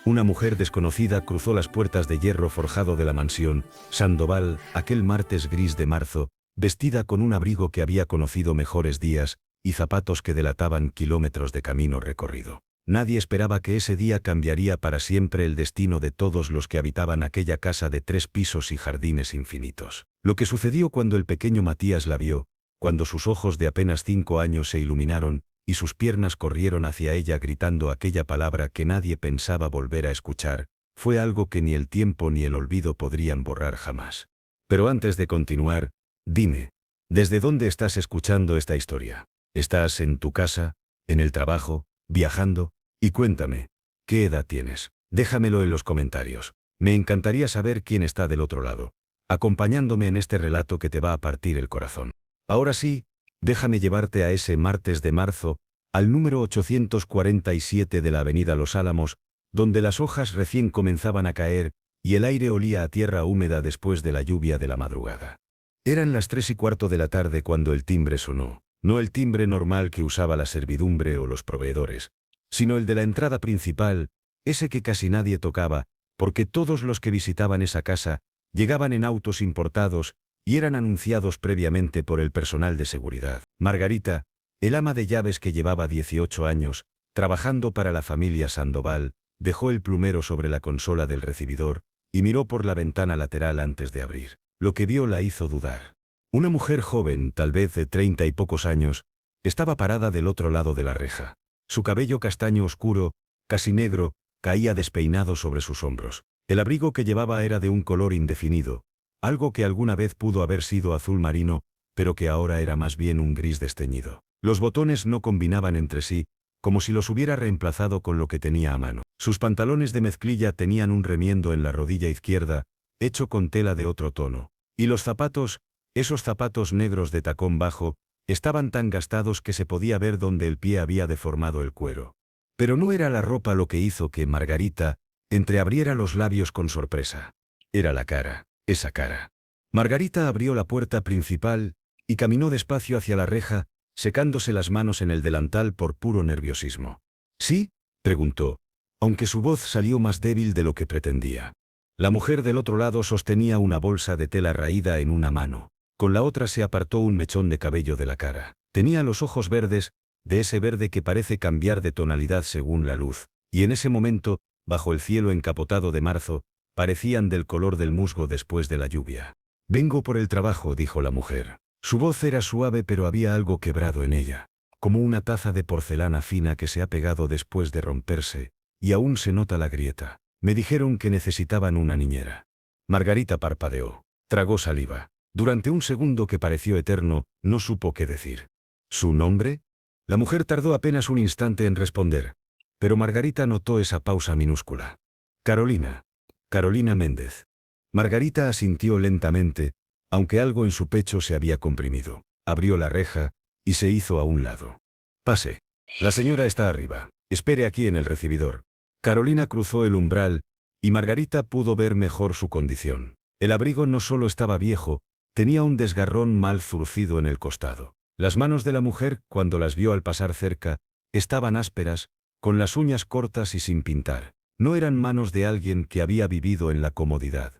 Una mujer desconocida cruzó las puertas de hierro forjado de la mansión Sandoval aquel martes gris de marzo, vestida con un abrigo que había conocido mejores días y zapatos que delataban kilómetros de camino recorrido. Nadie esperaba que ese día cambiaría para siempre el destino de todos los que habitaban aquella casa de 3 pisos y jardines infinitos. Lo que sucedió cuando el pequeño Matías la vio, cuando sus ojos de apenas 5 años se iluminaron, y sus piernas corrieron hacia ella gritando aquella palabra que nadie pensaba volver a escuchar, fue algo que ni el tiempo ni el olvido podrían borrar jamás. Pero antes de continuar, dime, ¿desde dónde estás escuchando esta historia? ¿Estás en tu casa, en el trabajo, viajando? Y cuéntame, ¿qué edad tienes? Déjamelo en los comentarios. Me encantaría saber quién está del otro lado, acompañándome en este relato que te va a partir el corazón. Ahora sí, déjame llevarte a ese martes de marzo, al número 847 de la avenida Los Álamos, donde las hojas recién comenzaban a caer, y el aire olía a tierra húmeda después de la lluvia de la madrugada. Eran las 3:15 de la tarde cuando el timbre sonó, no el timbre normal que usaba la servidumbre o los proveedores, sino el de la entrada principal, ese que casi nadie tocaba, porque todos los que visitaban esa casa, llegaban en autos importados, y eran anunciados previamente por el personal de seguridad. Margarita, el ama de llaves que llevaba 18 años, trabajando para la familia Sandoval, dejó el plumero sobre la consola del recibidor, y miró por la ventana lateral antes de abrir. Lo que vio la hizo dudar. Una mujer joven, tal vez de 30 y pocos años, estaba parada del otro lado de la reja. Su cabello castaño oscuro, casi negro, caía despeinado sobre sus hombros. El abrigo que llevaba era de un color indefinido, algo que alguna vez pudo haber sido azul marino, pero que ahora era más bien un gris desteñido. Los botones no combinaban entre sí, como si los hubiera reemplazado con lo que tenía a mano. Sus pantalones de mezclilla tenían un remiendo en la rodilla izquierda, hecho con tela de otro tono. Y los zapatos, esos zapatos negros de tacón bajo, estaban tan gastados que se podía ver donde el pie había deformado el cuero. Pero no era la ropa lo que hizo que Margarita entreabriera los labios con sorpresa. Era la cara. Esa cara. Margarita abrió la puerta principal y caminó despacio hacia la reja, secándose las manos en el delantal por puro nerviosismo. ¿Sí?, preguntó, aunque su voz salió más débil de lo que pretendía. La mujer del otro lado sostenía una bolsa de tela raída en una mano. Con la otra se apartó un mechón de cabello de la cara. Tenía los ojos verdes, de ese verde que parece cambiar de tonalidad según la luz, y en ese momento, bajo el cielo encapotado de marzo, parecían del color del musgo después de la lluvia. «Vengo por el trabajo», dijo la mujer. Su voz era suave pero había algo quebrado en ella, como una taza de porcelana fina que se ha pegado después de romperse, y aún se nota la grieta. «Me dijeron que necesitaban una niñera». Margarita parpadeó. Tragó saliva. Durante un segundo que pareció eterno, no supo qué decir. ¿Su nombre? La mujer tardó apenas un instante en responder, pero Margarita notó esa pausa minúscula. «Carolina. Carolina Méndez». Margarita asintió lentamente, aunque algo en su pecho se había comprimido. Abrió la reja y se hizo a un lado. «Pase. La señora está arriba. Espere aquí en el recibidor». Carolina cruzó el umbral, y Margarita pudo ver mejor su condición. El abrigo no solo estaba viejo, tenía un desgarrón mal zurcido en el costado. Las manos de la mujer, cuando las vio al pasar cerca, estaban ásperas, con las uñas cortas y sin pintar. No eran manos de alguien que había vivido en la comodidad.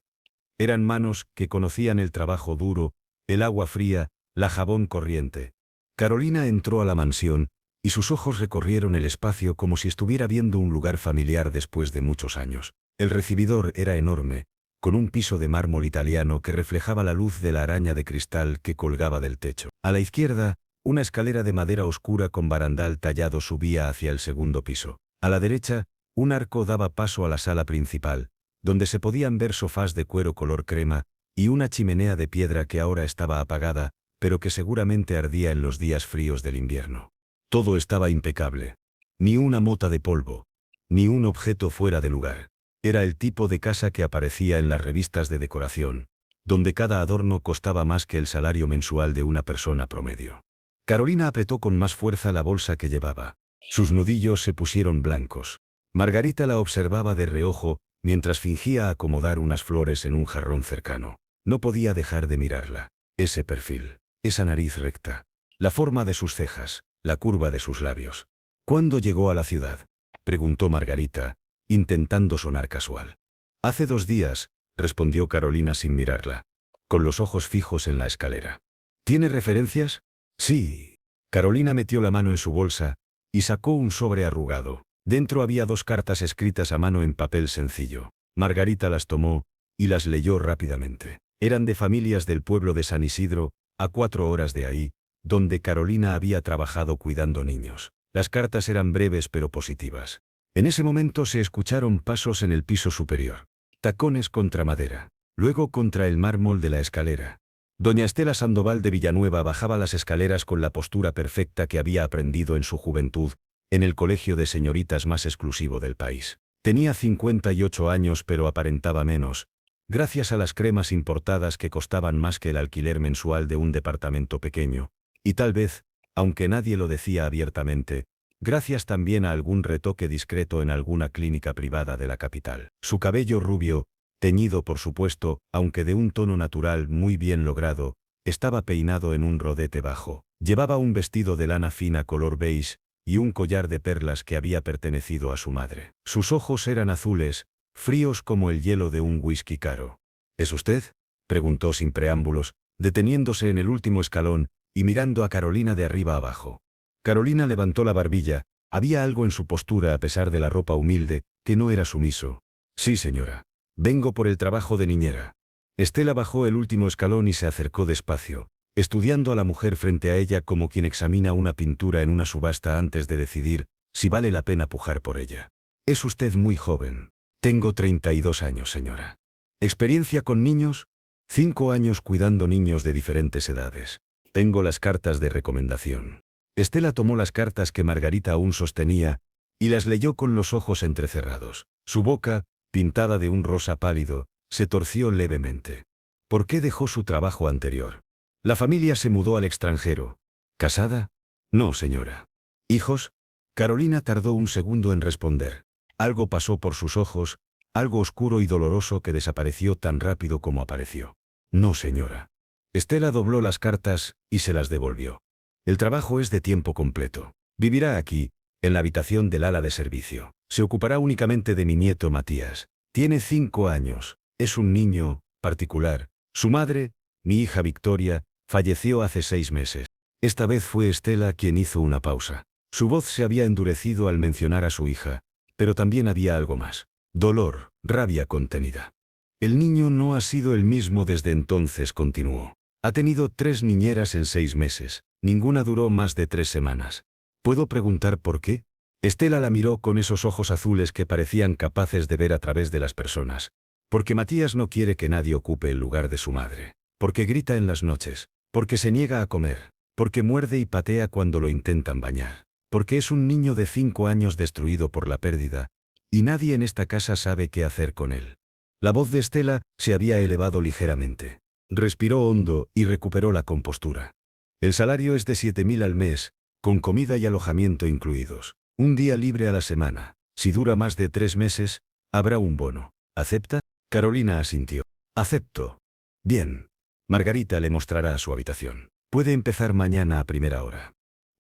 Eran manos que conocían el trabajo duro, el agua fría, la jabón corriente. Carolina entró a la mansión, y sus ojos recorrieron el espacio como si estuviera viendo un lugar familiar después de muchos años. El recibidor era enorme, con un piso de mármol italiano que reflejaba la luz de la araña de cristal que colgaba del techo. A la izquierda, una escalera de madera oscura con barandal tallado subía hacia el segundo piso. A la derecha, un arco daba paso a la sala principal, donde se podían ver sofás de cuero color crema, y una chimenea de piedra que ahora estaba apagada, pero que seguramente ardía en los días fríos del invierno. Todo estaba impecable. Ni una mota de polvo, ni un objeto fuera de lugar. Era el tipo de casa que aparecía en las revistas de decoración, donde cada adorno costaba más que el salario mensual de una persona promedio. Carolina apretó con más fuerza la bolsa que llevaba. Sus nudillos se pusieron blancos. Margarita la observaba de reojo, mientras fingía acomodar unas flores en un jarrón cercano. No podía dejar de mirarla. Ese perfil, esa nariz recta, la forma de sus cejas, la curva de sus labios. «¿Cuándo llegó a la ciudad?», preguntó Margarita, intentando sonar casual. Hace 2 días, respondió Carolina sin mirarla, con los ojos fijos en la escalera. ¿Tiene referencias? Sí. Carolina metió la mano en su bolsa y sacó un sobre arrugado. Dentro había 2 cartas escritas a mano en papel sencillo. Margarita las tomó y las leyó rápidamente. Eran de familias del pueblo de San Isidro, a 4 horas de ahí, donde Carolina había trabajado cuidando niños. Las cartas eran breves pero positivas. En ese momento se escucharon pasos en el piso superior. Tacones contra madera, luego contra el mármol de la escalera. Doña Estela Sandoval de Villanueva bajaba las escaleras con la postura perfecta que había aprendido en su juventud, en el colegio de señoritas más exclusivo del país. Tenía 58 años pero aparentaba menos, gracias a las cremas importadas que costaban más que el alquiler mensual de un departamento pequeño, y tal vez, aunque nadie lo decía abiertamente, gracias también a algún retoque discreto en alguna clínica privada de la capital. Su cabello rubio, teñido por supuesto, aunque de un tono natural muy bien logrado, estaba peinado en un rodete bajo. Llevaba un vestido de lana fina color beige y un collar de perlas que había pertenecido a su madre. Sus ojos eran azules, fríos como el hielo de un whisky caro. ¿Es usted?, preguntó sin preámbulos, deteniéndose en el último escalón y mirando a Carolina de arriba abajo. Carolina levantó la barbilla. Había algo en su postura a pesar de la ropa humilde, que no era sumiso. Sí, señora. Vengo por el trabajo de niñera. Estela bajó el último escalón y se acercó despacio, estudiando a la mujer frente a ella como quien examina una pintura en una subasta antes de decidir si vale la pena pujar por ella. Es usted muy joven. Tengo 32 años, señora. ¿Experiencia con niños? 5 años cuidando niños de diferentes edades. Tengo las cartas de recomendación. Estela tomó las cartas que Margarita aún sostenía y las leyó con los ojos entrecerrados. Su boca, pintada de un rosa pálido, se torció levemente. ¿Por qué dejó su trabajo anterior? La familia se mudó al extranjero. ¿Casada? No, señora. ¿Hijos? Carolina tardó un segundo en responder. Algo pasó por sus ojos, algo oscuro y doloroso que desapareció tan rápido como apareció. No, señora. Estela dobló las cartas y se las devolvió. El trabajo es de tiempo completo. Vivirá aquí, en la habitación del ala de servicio. Se ocupará únicamente de mi nieto Matías. Tiene 5 años. Es un niño particular. Su madre, mi hija Victoria, falleció hace 6 meses. Esta vez fue Estela quien hizo una pausa. Su voz se había endurecido al mencionar a su hija, pero también había algo más. Dolor, rabia contenida. El niño no ha sido el mismo desde entonces, continuó. Ha tenido 3 niñeras en 6 meses. Ninguna duró más de 3 semanas. ¿Puedo preguntar por qué? Estela la miró con esos ojos azules que parecían capaces de ver a través de las personas. Porque Matías no quiere que nadie ocupe el lugar de su madre. Porque grita en las noches. Porque se niega a comer. Porque muerde y patea cuando lo intentan bañar. Porque es un niño de 5 años destruido por la pérdida, y nadie en esta casa sabe qué hacer con él. La voz de Estela se había elevado ligeramente. Respiró hondo y recuperó la compostura. El salario es de 7.000 al mes, con comida y alojamiento incluidos. Un día libre a la semana. Si dura más de 3 meses, habrá un bono. ¿Acepta? Carolina asintió. Acepto. Bien. Margarita le mostrará su habitación. Puede empezar mañana a primera hora.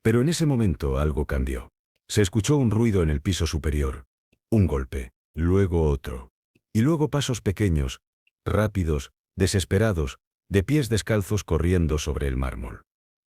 Pero en ese momento algo cambió. Se escuchó un ruido en el piso superior. Un golpe, luego otro. Y luego pasos pequeños, rápidos, desesperados, de pies descalzos corriendo sobre el mármol.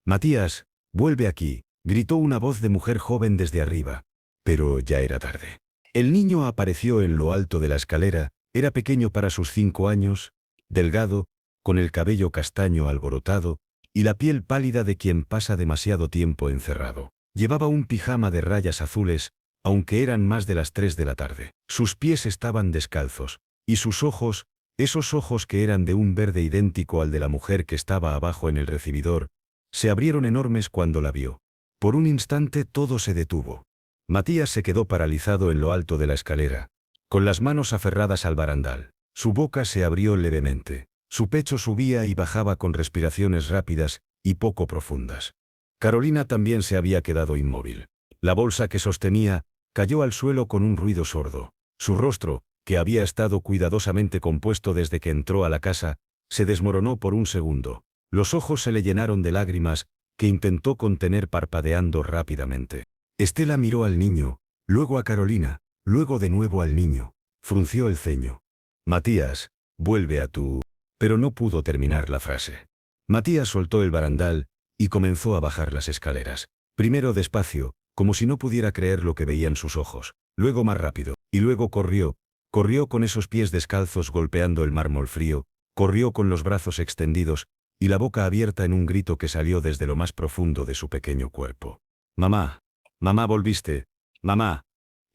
Matías, vuelve aquí, gritó una voz de mujer joven desde arriba. Pero ya era tarde. El niño apareció en lo alto de la escalera. Era pequeño para sus 5 años, delgado, con el cabello castaño alborotado, y la piel pálida de quien pasa demasiado tiempo encerrado. Llevaba un pijama de rayas azules, aunque eran más de las 3 de la tarde. Sus pies estaban descalzos, y sus ojos, esos ojos que eran de un verde idéntico al de la mujer que estaba abajo en el recibidor, se abrieron enormes cuando la vio. Por un instante todo se detuvo. Matías se quedó paralizado en lo alto de la escalera, con las manos aferradas al barandal. Su boca se abrió levemente. Su pecho subía y bajaba con respiraciones rápidas y poco profundas. Carolina también se había quedado inmóvil. La bolsa que sostenía cayó al suelo con un ruido sordo. Su rostro, que había estado cuidadosamente compuesto desde que entró a la casa, se desmoronó por un segundo. Los ojos se le llenaron de lágrimas, que intentó contener parpadeando rápidamente. Estela miró al niño, luego a Carolina, Luego de nuevo al niño. Frunció el ceño. Matías, vuelve a tu... Pero no pudo terminar la frase. Matías soltó el barandal y comenzó a bajar las escaleras. Primero despacio, como si no pudiera creer lo que veían sus ojos. Luego más rápido. Y luego corrió. Corrió con esos pies descalzos golpeando el mármol frío. Corrió con los brazos extendidos y la boca abierta en un grito que salió desde lo más profundo de su pequeño cuerpo. Mamá. Mamá, volviste. Mamá.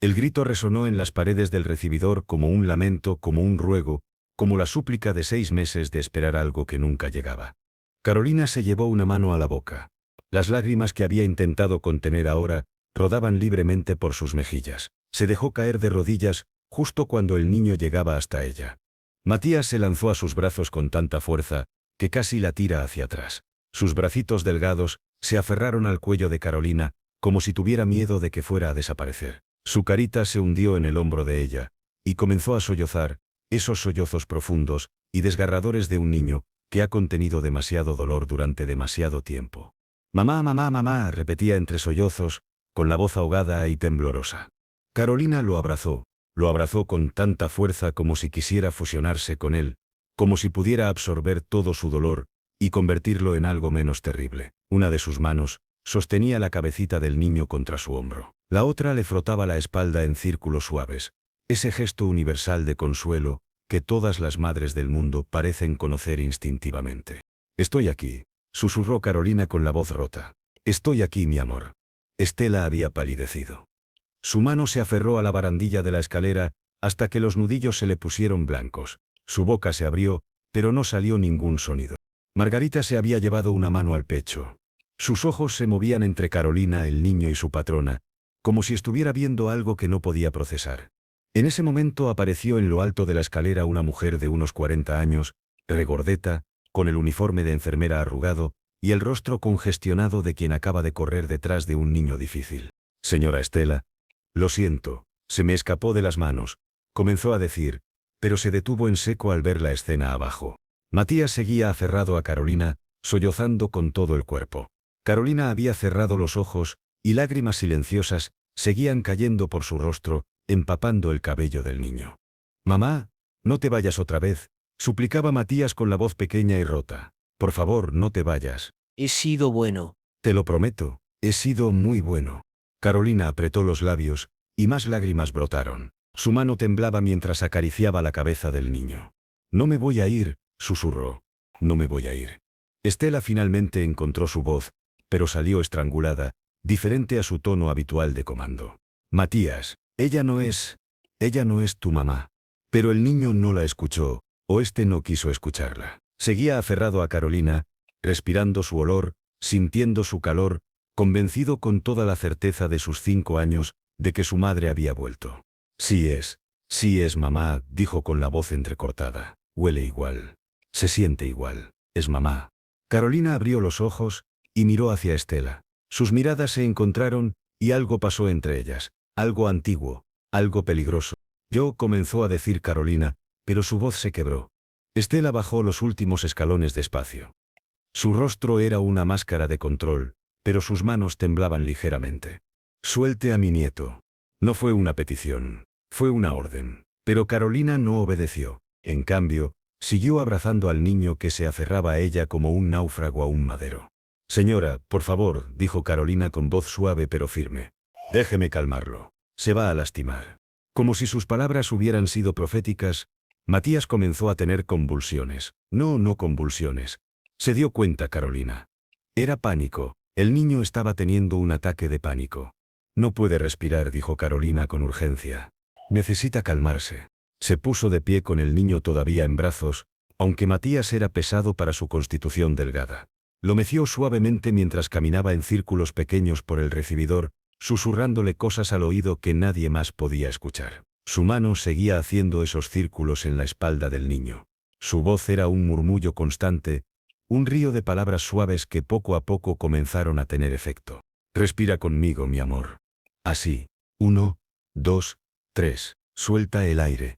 El grito resonó en las paredes del recibidor como un lamento, como un ruego, como la súplica de 6 meses de esperar algo que nunca llegaba. Carolina se llevó una mano a la boca. Las lágrimas que había intentado contener ahora rodaban libremente por sus mejillas. Se dejó caer de rodillas justo cuando el niño llegaba hasta ella. Matías se lanzó a sus brazos con tanta fuerza que casi la tira hacia atrás. Sus bracitos delgados se aferraron al cuello de Carolina como si tuviera miedo de que fuera a desaparecer. Su carita se hundió en el hombro de ella y comenzó a sollozar, esos sollozos profundos y desgarradores de un niño que ha contenido demasiado dolor durante demasiado tiempo. Mamá, mamá, mamá, repetía entre sollozos, con la voz ahogada y temblorosa. Carolina lo abrazó con tanta fuerza como si quisiera fusionarse con él, como si pudiera absorber todo su dolor y convertirlo en algo menos terrible. Una de sus manos sostenía la cabecita del niño contra su hombro. La otra le frotaba la espalda en círculos suaves, ese gesto universal de consuelo que todas las madres del mundo parecen conocer instintivamente. Estoy aquí, susurró Carolina con la voz rota. Estoy aquí, mi amor. Estela había palidecido. Su mano se aferró a la barandilla de la escalera hasta que los nudillos se le pusieron blancos. Su boca se abrió, pero no salió ningún sonido. Margarita se había llevado una mano al pecho. Sus ojos se movían entre Carolina, el niño y su patrona, como si estuviera viendo algo que no podía procesar. En ese momento apareció en lo alto de la escalera una mujer de unos 40 años, regordeta, con el uniforme de enfermera arrugado y el rostro congestionado de quien acaba de correr detrás de un niño difícil. Señora Estela, lo siento, se me escapó de las manos, comenzó a decir, pero se detuvo en seco al ver la escena abajo. Matías seguía aferrado a Carolina, sollozando con todo el cuerpo. Carolina había cerrado los ojos y lágrimas silenciosas seguían cayendo por su rostro, empapando el cabello del niño. Mamá, no te vayas otra vez, suplicaba Matías con la voz pequeña y rota. Por favor, no te vayas. He sido bueno. Te lo prometo, he sido muy bueno. Carolina apretó los labios y más lágrimas brotaron. Su mano temblaba mientras acariciaba la cabeza del niño. No me voy a ir, susurró. No me voy a ir. Estela finalmente encontró su voz, pero salió estrangulada, diferente a su tono habitual de comando. Matías, ella no es tu mamá. Pero el niño no la escuchó, o este no quiso escucharla. Seguía aferrado a Carolina, respirando su olor, sintiendo su calor, convencido con toda la certeza de sus 5 años, de que su madre había vuelto. Sí es mamá, dijo con la voz entrecortada. Huele igual. Se siente igual. Es mamá. Carolina abrió los ojos y miró hacia Estela. Sus miradas se encontraron y algo pasó entre ellas. Algo antiguo, algo peligroso. Yo, comenzó a decir Carolina, pero su voz se quebró. Estela bajó los últimos escalones despacio. Su rostro era una máscara de control, pero sus manos temblaban ligeramente. Suelte a mi nieto. No fue una petición, fue una orden. Pero Carolina no obedeció. En cambio, siguió abrazando al niño que se aferraba a ella como un náufrago a un madero. Señora, por favor, dijo Carolina con voz suave pero firme. Déjeme calmarlo. Se va a lastimar. Como si sus palabras hubieran sido proféticas, Matías comenzó a tener convulsiones. No convulsiones. Se dio cuenta Carolina. Era pánico. El niño estaba teniendo un ataque de pánico. No puede respirar, dijo Carolina con urgencia. Necesita calmarse. Se puso de pie con el niño todavía en brazos, aunque Matías era pesado para su constitución delgada. Lo meció suavemente mientras caminaba en círculos pequeños por el recibidor, susurrándole cosas al oído que nadie más podía escuchar. Su mano seguía haciendo esos círculos en la espalda del niño. Su voz era un murmullo constante, un río de palabras suaves que poco a poco comenzaron a tener efecto. Respira conmigo, mi amor. Así. 1, 2, 3. Suelta el aire.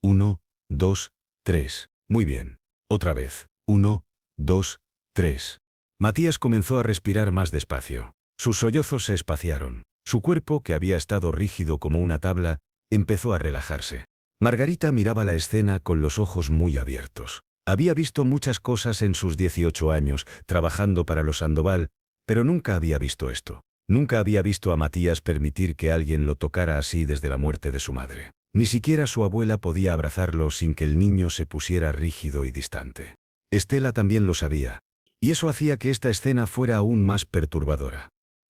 1, 2, 3. Muy bien. Otra vez. 1, 2, 3. Matías comenzó a respirar más despacio. Sus sollozos se espaciaron. Su cuerpo, que había estado rígido como una tabla, Empezó a relajarse. Margarita miraba la escena con los ojos muy abiertos. Había visto muchas cosas en sus 18 años, trabajando para los Sandoval, pero nunca había visto esto. Nunca había visto a Matías permitir que alguien lo tocara así desde la muerte de su madre. Ni siquiera su abuela podía abrazarlo sin que el niño se pusiera rígido y distante. Estela también lo sabía. Y eso hacía que esta escena fuera aún más perturbadora.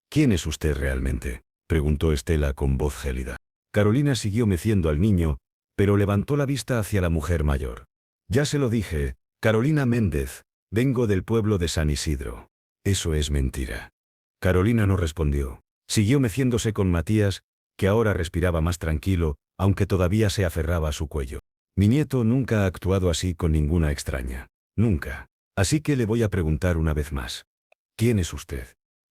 ¿Quién es usted realmente?, preguntó Estela con voz gélida. Carolina siguió meciendo al niño, pero levantó la vista hacia la mujer mayor. Ya se lo dije, Carolina Méndez, vengo del pueblo de San Isidro. Eso es mentira. Carolina no respondió. Siguió meciéndose con Matías, que ahora respiraba más tranquilo, aunque todavía se aferraba a su cuello. Mi nieto nunca ha actuado así con ninguna extraña. Nunca. Así que le voy a preguntar una vez más. ¿Quién es usted?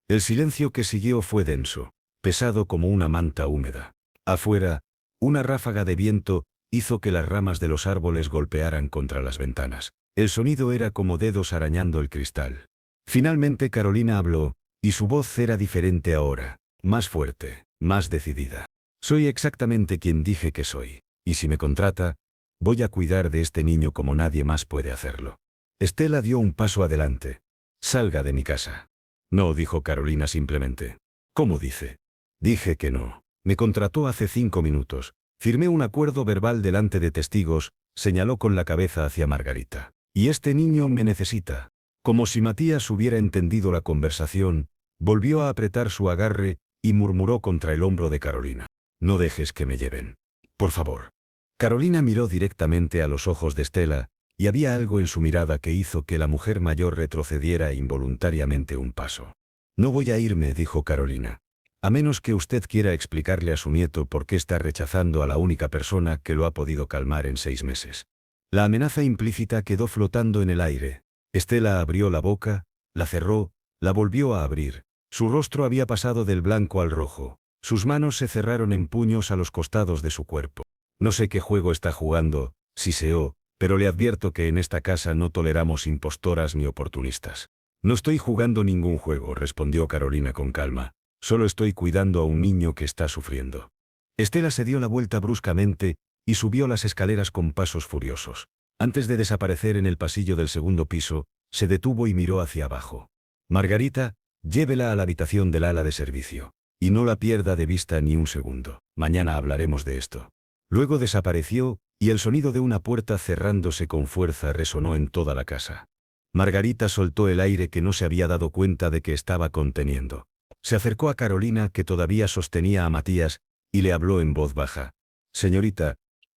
El silencio que siguió fue denso, pesado como una manta húmeda. Afuera, una ráfaga de viento hizo que las ramas de los árboles golpearan contra las ventanas. El sonido era como dedos arañando el cristal. Finalmente Carolina habló, y su voz era diferente ahora, más fuerte, más decidida. Soy exactamente quien dije que soy, y si me contrata, voy a cuidar de este niño como nadie más puede hacerlo. Estela dio un paso adelante. Salga de mi casa. No, dijo Carolina simplemente. ¿Cómo dice? Dije que no. Me contrató hace 5 minutos. Firmé un acuerdo verbal delante de testigos, señaló con la cabeza hacia Margarita. Y este niño me necesita. Como si Matías hubiera entendido la conversación, volvió a apretar su agarre y murmuró contra el hombro de Carolina. No dejes que me lleven. Por favor. Carolina miró directamente a los ojos de Estela, y había algo en su mirada que hizo que la mujer mayor retrocediera involuntariamente un paso. No voy a irme, dijo Carolina. A menos que usted quiera explicarle a su nieto por qué está rechazando a la única persona que lo ha podido calmar en 6 meses. La amenaza implícita quedó flotando en el aire. Estela abrió la boca, la cerró, la volvió a abrir. Su rostro había pasado del blanco al rojo. Sus manos se cerraron en puños a los costados de su cuerpo. No sé qué juego está jugando, siseó, pero le advierto que en esta casa no toleramos impostoras ni oportunistas. No estoy jugando ningún juego, respondió Carolina con calma. Solo estoy cuidando a un niño que está sufriendo. Estela se dio la vuelta bruscamente y subió las escaleras con pasos furiosos. Antes de desaparecer en el pasillo del segundo piso, se detuvo y miró hacia abajo. Margarita, llévela a la habitación del ala de servicio. Y no la pierda de vista ni un segundo. Mañana hablaremos de esto. Luego desapareció, y el sonido de una puerta cerrándose con fuerza resonó en toda la casa. Margarita soltó el aire que no se había dado cuenta de que estaba conteniendo. Se acercó a Carolina, que todavía sostenía a Matías, y le habló en voz baja. Señorita,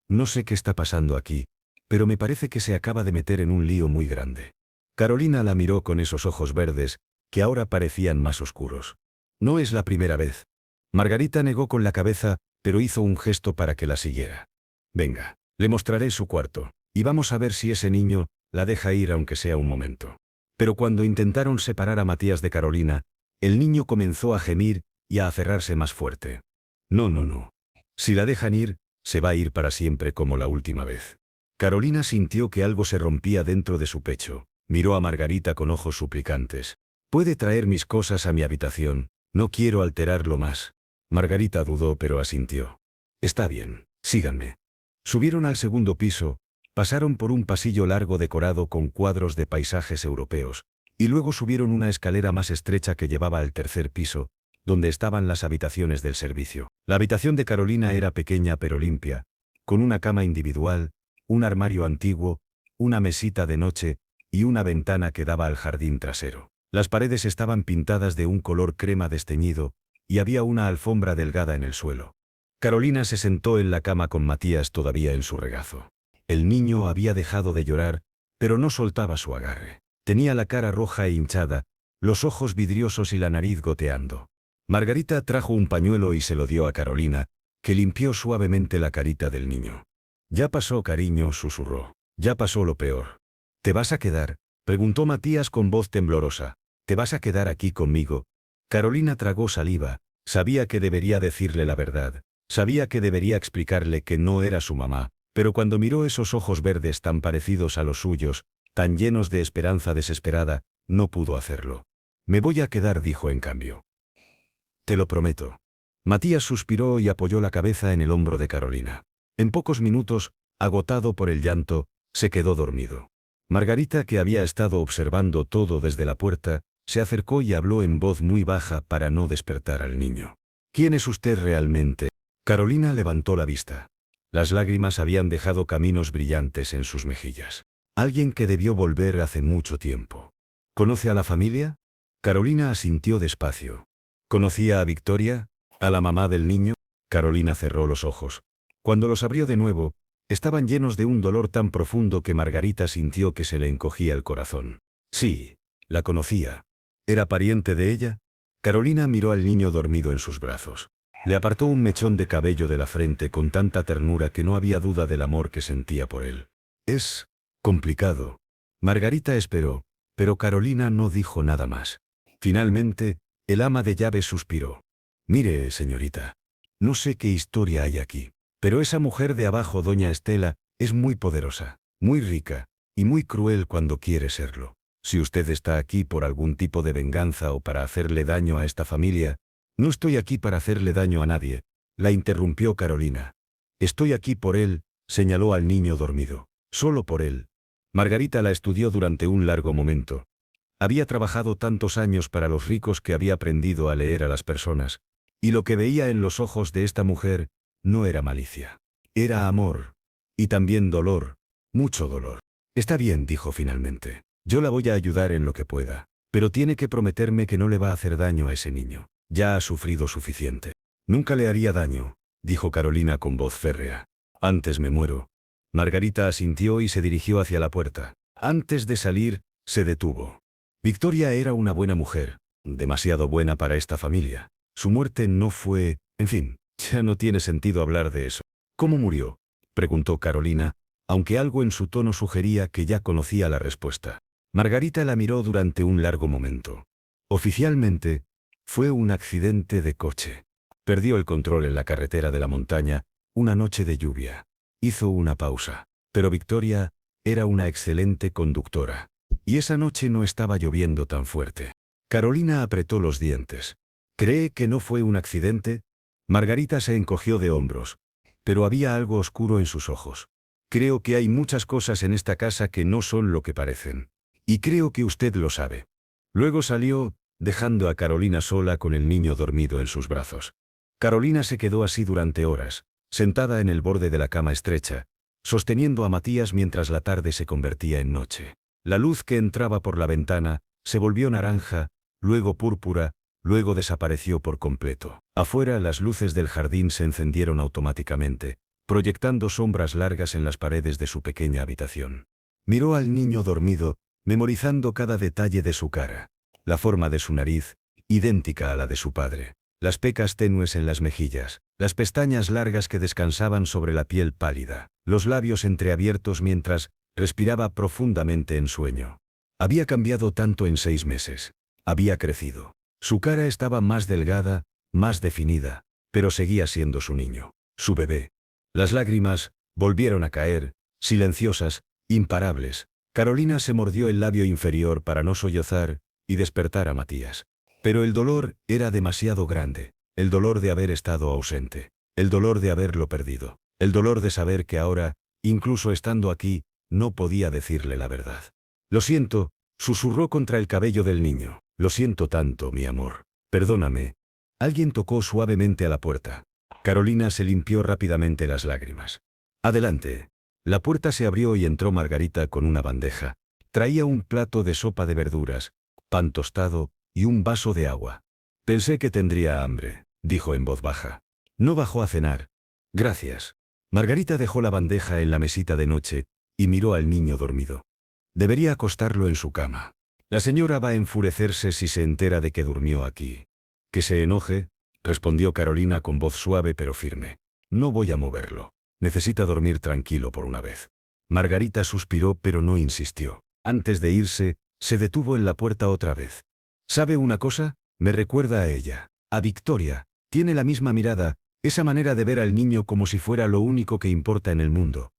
no sé qué está pasando aquí, pero me parece que se acaba de meter en un lío muy grande. Carolina la miró con esos ojos verdes, que ahora parecían más oscuros. No es la primera vez. Margarita negó con la cabeza, pero hizo un gesto para que la siguiera. Venga, le mostraré su cuarto, y vamos a ver si ese niño la deja ir aunque sea un momento. Pero cuando intentaron separar a Matías de Carolina, el niño comenzó a gemir y a aferrarse más fuerte. No, no, no. Si la dejan ir, se va a ir para siempre como la última vez. Carolina sintió que algo se rompía dentro de su pecho. Miró a Margarita con ojos suplicantes. ¿Puede traer mis cosas a mi habitación? No quiero alterarlo más. Margarita dudó pero asintió. Está bien, síganme. Subieron al segundo piso, pasaron por un pasillo largo decorado con cuadros de paisajes europeos, y luego subieron una escalera más estrecha que llevaba al tercer piso, donde estaban las habitaciones del servicio. La habitación de Carolina era pequeña pero limpia, con una cama individual, un armario antiguo, una mesita de noche, y una ventana que daba al jardín trasero. Las paredes estaban pintadas de un color crema desteñido, y había una alfombra delgada en el suelo. Carolina se sentó en la cama con Matías todavía en su regazo. El niño había dejado de llorar, pero no soltaba su agarre. Tenía la cara roja e hinchada, los ojos vidriosos y la nariz goteando. Margarita trajo un pañuelo y se lo dio a Carolina, que limpió suavemente la carita del niño. Ya pasó, cariño, susurró. Ya pasó lo peor. ¿Te vas a quedar?, preguntó Matías con voz temblorosa. ¿Te vas a quedar aquí conmigo? Carolina tragó saliva. Sabía que debería decirle la verdad. Sabía que debería explicarle que no era su mamá, pero cuando miró esos ojos verdes tan parecidos a los suyos, tan llenos de esperanza desesperada, no pudo hacerlo. Me voy a quedar, dijo en cambio. Te lo prometo. Matías suspiró y apoyó la cabeza en el hombro de Carolina. En pocos minutos, agotado por el llanto, se quedó dormido. Margarita, que había estado observando todo desde la puerta, se acercó y habló en voz muy baja para no despertar al niño. ¿Quién es usted realmente? Carolina levantó la vista. Las lágrimas habían dejado caminos brillantes en sus mejillas. Alguien que debió volver hace mucho tiempo. ¿Conoce a la familia? Carolina asintió despacio. ¿Conocía a Victoria? ¿A la mamá del niño? Carolina cerró los ojos. Cuando los abrió de nuevo, estaban llenos de un dolor tan profundo que Margarita sintió que se le encogía el corazón. Sí, la conocía. ¿Era pariente de ella? Carolina miró al niño dormido en sus brazos. Le apartó un mechón de cabello de la frente con tanta ternura que no había duda del amor que sentía por él. Es complicado. Margarita esperó, pero Carolina no dijo nada más. Finalmente, el ama de llaves suspiró. Mire, señorita. No sé qué historia hay aquí, pero esa mujer de abajo, doña Estela, es muy poderosa, muy rica, y muy cruel cuando quiere serlo. Si usted está aquí por algún tipo de venganza o para hacerle daño a esta familia... No estoy aquí para hacerle daño a nadie, la interrumpió Carolina. Estoy aquí por él, señaló al niño dormido. Solo por él. Margarita la estudió durante un largo momento. Había trabajado tantos años para los ricos que había aprendido a leer a las personas, y lo que veía en los ojos de esta mujer no era malicia. Era amor. Y también dolor. Mucho dolor. Está bien, dijo finalmente. Yo la voy a ayudar en lo que pueda, pero tiene que prometerme que no le va a hacer daño a ese niño. Ya ha sufrido suficiente. Nunca le haría daño, dijo Carolina con voz férrea. Antes me muero. Margarita asintió y se dirigió hacia la puerta. Antes de salir, se detuvo. Victoria era una buena mujer, demasiado buena para esta familia. Su muerte no fue... En fin, ya no tiene sentido hablar de eso. ¿Cómo murió?, preguntó Carolina, aunque algo en su tono sugería que ya conocía la respuesta. Margarita la miró durante un largo momento. Oficialmente, fue un accidente de coche. Perdió el control en la carretera de la montaña, una noche de lluvia. Hizo una pausa. Pero Victoria era una excelente conductora. Y esa noche no estaba lloviendo tan fuerte. Carolina apretó los dientes. ¿Cree que no fue un accidente? Margarita se encogió de hombros. Pero había algo oscuro en sus ojos. Creo que hay muchas cosas en esta casa que no son lo que parecen. Y creo que usted lo sabe. Luego salió, dejando a Carolina sola con el niño dormido en sus brazos. Carolina se quedó así durante horas, sentada en el borde de la cama estrecha, sosteniendo a Matías mientras la tarde se convertía en noche. La luz que entraba por la ventana se volvió naranja, luego púrpura, luego desapareció por completo. Afuera las luces del jardín se encendieron automáticamente, proyectando sombras largas en las paredes de su pequeña habitación. Miró al niño dormido, memorizando cada detalle de su cara. La forma de su nariz, idéntica a la de su padre. Las pecas tenues en las mejillas, las pestañas largas que descansaban sobre la piel pálida, los labios entreabiertos mientras respiraba profundamente en sueño. Había cambiado tanto en 6 meses. Había crecido. Su cara estaba más delgada, más definida, pero seguía siendo su niño, su bebé. Las lágrimas volvieron a caer, silenciosas, imparables. Carolina se mordió el labio inferior para no sollozar y despertar a Matías. Pero el dolor era demasiado grande, el dolor de haber estado ausente, el dolor de haberlo perdido, el dolor de saber que ahora, incluso estando aquí, no podía decirle la verdad. Lo siento, susurró contra el cabello del niño. Lo siento tanto, mi amor. Perdóname. Alguien tocó suavemente a la puerta. Carolina se limpió rápidamente las lágrimas. Adelante. La puerta se abrió y entró Margarita con una bandeja. Traía un plato de sopa de verduras, pan tostado y un vaso de agua. Pensé que tendría hambre, dijo en voz baja. No bajó a cenar. Gracias. Margarita dejó la bandeja en la mesita de noche y miró al niño dormido. Debería acostarlo en su cama. La señora va a enfurecerse si se entera de que durmió aquí. Que se enoje, respondió Carolina con voz suave pero firme. No voy a moverlo. Necesita dormir tranquilo por una vez. Margarita suspiró pero no insistió. Antes de irse, se detuvo en la puerta otra vez. ¿Sabe una cosa? Me recuerda a ella. A Victoria. Tiene la misma mirada, esa manera de ver al niño como si fuera lo único que importa en el mundo.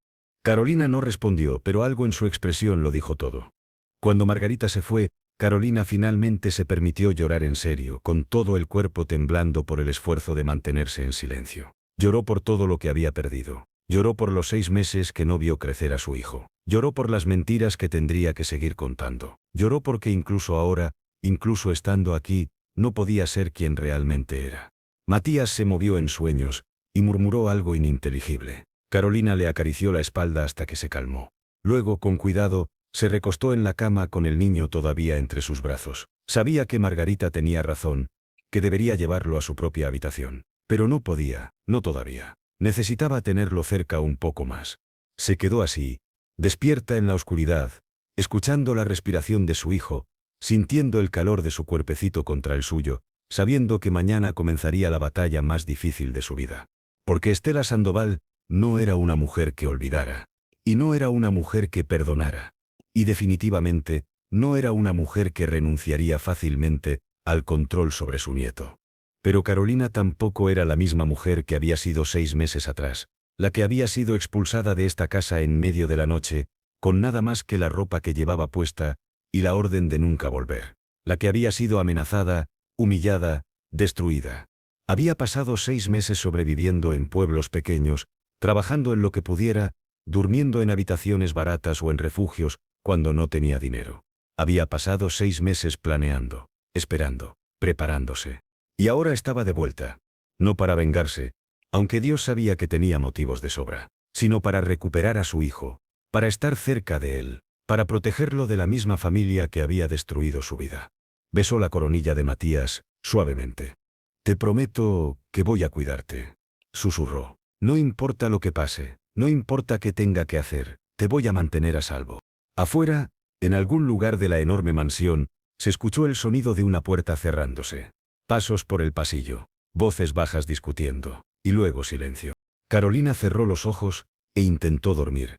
Carolina no respondió, pero algo en su expresión lo dijo todo. Cuando Margarita se fue, Carolina finalmente se permitió llorar en serio, con todo el cuerpo temblando por el esfuerzo de mantenerse en silencio. Lloró por todo lo que había perdido. Lloró por los 6 meses que no vio crecer a su hijo. Lloró por las mentiras que tendría que seguir contando. Lloró porque incluso ahora, incluso estando aquí, no podía ser quien realmente era. Matías se movió en sueños, y murmuró algo ininteligible. Carolina le acarició la espalda hasta que se calmó. Luego, con cuidado, se recostó en la cama con el niño todavía entre sus brazos. Sabía que Margarita tenía razón, que debería llevarlo a su propia habitación. Pero no podía, no todavía. Necesitaba tenerlo cerca un poco más. Se quedó así, despierta en la oscuridad, escuchando la respiración de su hijo, sintiendo el calor de su cuerpecito contra el suyo, sabiendo que mañana comenzaría la batalla más difícil de su vida. Porque Estela Sandoval no era una mujer que olvidara. Y no era una mujer que perdonara. Y definitivamente, no era una mujer que renunciaría fácilmente al control sobre su nieto. Pero Carolina tampoco era la misma mujer que había sido 6 meses atrás, la que había sido expulsada de esta casa en medio de la noche, con nada más que la ropa que llevaba puesta, y la orden de nunca volver. La que había sido amenazada, humillada, destruida. Había pasado 6 meses sobreviviendo en pueblos pequeños, trabajando en lo que pudiera, durmiendo en habitaciones baratas o en refugios, cuando no tenía dinero. Había pasado 6 meses planeando, esperando, preparándose. Y ahora estaba de vuelta. No para vengarse, aunque Dios sabía que tenía motivos de sobra, sino para recuperar a su hijo, para estar cerca de él, para protegerlo de la misma familia que había destruido su vida. Besó la coronilla de Matías, suavemente. «Te prometo que voy a cuidarte», susurró. «No importa lo que pase, no importa qué tenga que hacer, te voy a mantener a salvo». Afuera, en algún lugar de la enorme mansión, se escuchó el sonido de una puerta cerrándose. Pasos por el pasillo, voces bajas discutiendo, y luego silencio. Carolina cerró los ojos e intentó dormir.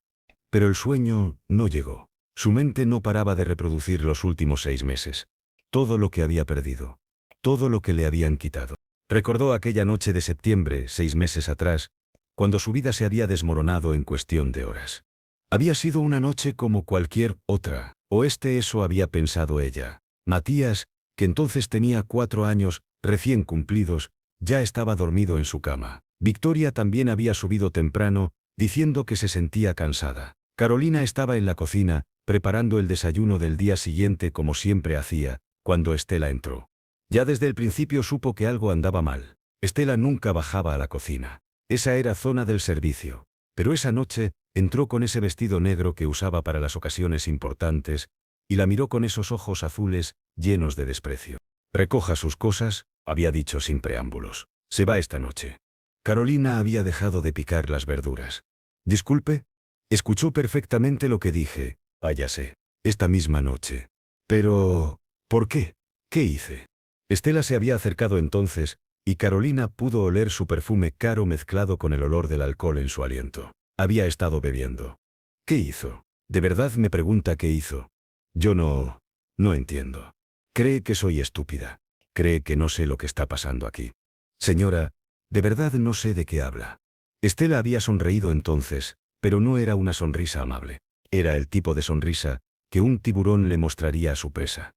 Pero el sueño no llegó. Su mente no paraba de reproducir los últimos 6 meses. Todo lo que había perdido. Todo lo que le habían quitado. Recordó aquella noche de septiembre, 6 meses atrás, cuando su vida se había desmoronado en cuestión de horas. Había sido una noche como cualquier otra, o eso había pensado ella. Matías, que entonces tenía 4 años, recién cumplidos, ya estaba dormido en su cama. Victoria también había subido temprano, diciendo que se sentía cansada. Carolina estaba en la cocina, preparando el desayuno del día siguiente como siempre hacía, cuando Estela entró. Ya desde el principio supo que algo andaba mal. Estela nunca bajaba a la cocina. Esa era zona del servicio. Pero esa noche, entró con ese vestido negro que usaba para las ocasiones importantes, y la miró con esos ojos azules, llenos de desprecio. «Recoja sus cosas», había dicho sin preámbulos. «Se va esta noche». Carolina había dejado de picar las verduras. «Disculpe». Escuchó perfectamente lo que dije. «Váyase. Esta misma noche». «Pero... ¿por qué? ¿Qué hice?» Estela se había acercado entonces, y Carolina pudo oler su perfume caro mezclado con el olor del alcohol en su aliento. Había estado bebiendo. «¿Qué hizo? ¿De verdad me pregunta qué hizo?» «Yo no entiendo. Cree que soy estúpida. Cree que no sé lo que está pasando aquí». «Señora, de verdad no sé de qué habla». Estela había sonreído entonces, pero no era una sonrisa amable. Era el tipo de sonrisa que un tiburón le mostraría a su presa.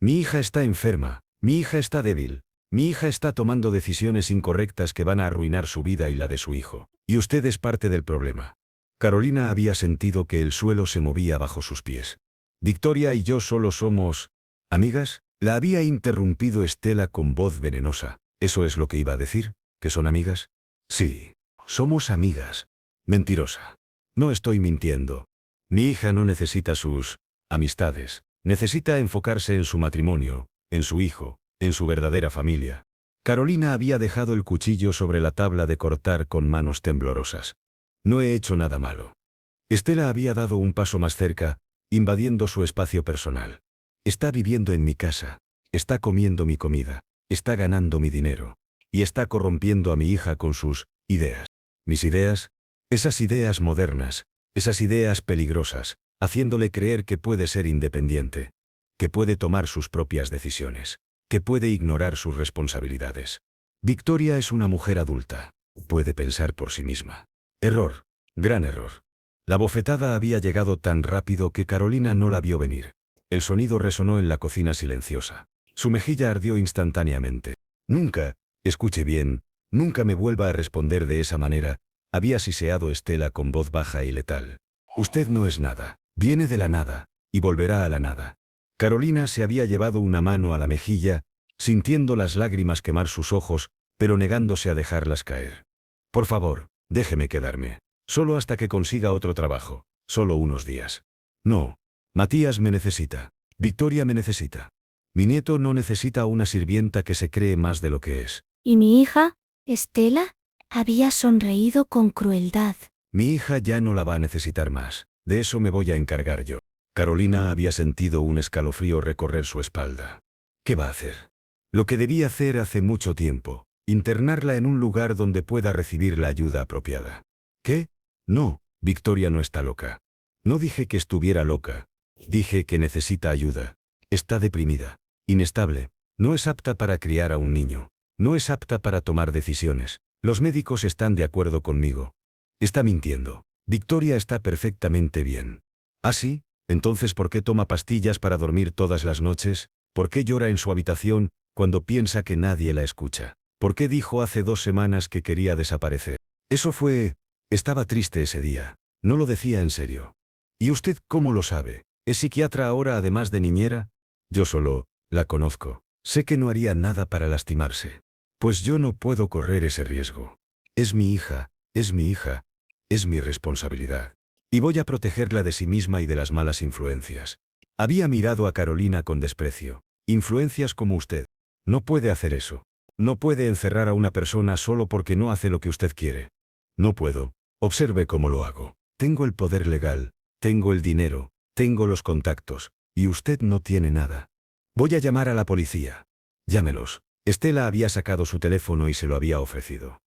«Mi hija está enferma, mi hija está débil, mi hija está tomando decisiones incorrectas que van a arruinar su vida y la de su hijo. Y usted es parte del problema». Carolina había sentido que el suelo se movía bajo sus pies. «Victoria y yo solo somos... ¿amigas?», la había interrumpido Estela con voz venenosa. ¿Eso es lo que iba a decir? ¿Que son amigas? «Sí, somos amigas». «Mentirosa». «No estoy mintiendo. Mi hija no necesita sus amistades. Necesita enfocarse en su matrimonio, en su hijo, en su verdadera familia». Carolina había dejado el cuchillo sobre la tabla de cortar con manos temblorosas. «No he hecho nada malo». Estela había dado un paso más cerca, invadiendo su espacio personal. «Está viviendo en mi casa, está comiendo mi comida, está ganando mi dinero, y está corrompiendo a mi hija con sus ideas». «¿Mis ideas?». «Esas ideas modernas, esas ideas peligrosas, haciéndole creer que puede ser independiente, que puede tomar sus propias decisiones, que puede ignorar sus responsabilidades. Victoria es una mujer adulta, puede pensar por sí misma». Error, gran error. La bofetada había llegado tan rápido que Carolina no la vio venir. El sonido resonó en la cocina silenciosa. Su mejilla ardió instantáneamente. Nunca, escuche bien, nunca me vuelva a responder de esa manera, había siseado Estela con voz baja y letal. Usted no es nada, viene de la nada, y volverá a la nada. Carolina se había llevado una mano a la mejilla, sintiendo las lágrimas quemar sus ojos, pero negándose a dejarlas caer. Por favor, déjeme quedarme. Solo hasta que consiga otro trabajo. Solo unos días. No. Matías me necesita. Victoria me necesita. Mi nieto no necesita a una sirvienta que se cree más de lo que es. ¿Y mi hija, Estela? Había sonreído con crueldad. Mi hija ya no la va a necesitar más. De eso me voy a encargar yo. Carolina había sentido un escalofrío recorrer su espalda. ¿Qué va a hacer? Lo que debía hacer hace mucho tiempo. Internarla en un lugar donde pueda recibir la ayuda apropiada. ¿Qué? No, Victoria no está loca. No dije que estuviera loca. Dije que necesita ayuda. Está deprimida, inestable, no es apta para criar a un niño. No es apta para tomar decisiones. Los médicos están de acuerdo conmigo. Está mintiendo. Victoria está perfectamente bien. ¿Ah, sí? Entonces, ¿por qué toma pastillas para dormir todas las noches? ¿Por qué llora en su habitación cuando piensa que nadie la escucha? ¿Por qué dijo hace 2 semanas que quería desaparecer? Eso fue... Estaba triste ese día. No lo decía en serio. ¿Y usted cómo lo sabe? ¿Es psiquiatra ahora además de niñera? Yo solo la conozco. Sé que no haría nada para lastimarse. Pues yo no puedo correr ese riesgo. Es mi hija, es mi hija, es mi responsabilidad. Y voy a protegerla de sí misma y de las malas influencias. Había mirado a Carolina con desprecio. Influencias como usted. No puede hacer eso. No puede encerrar a una persona solo porque no hace lo que usted quiere. No puedo. Observe cómo lo hago. Tengo el poder legal, tengo el dinero, tengo los contactos, y usted no tiene nada. Voy a llamar a la policía. Llámelos. Estela había sacado su teléfono y se lo había ofrecido.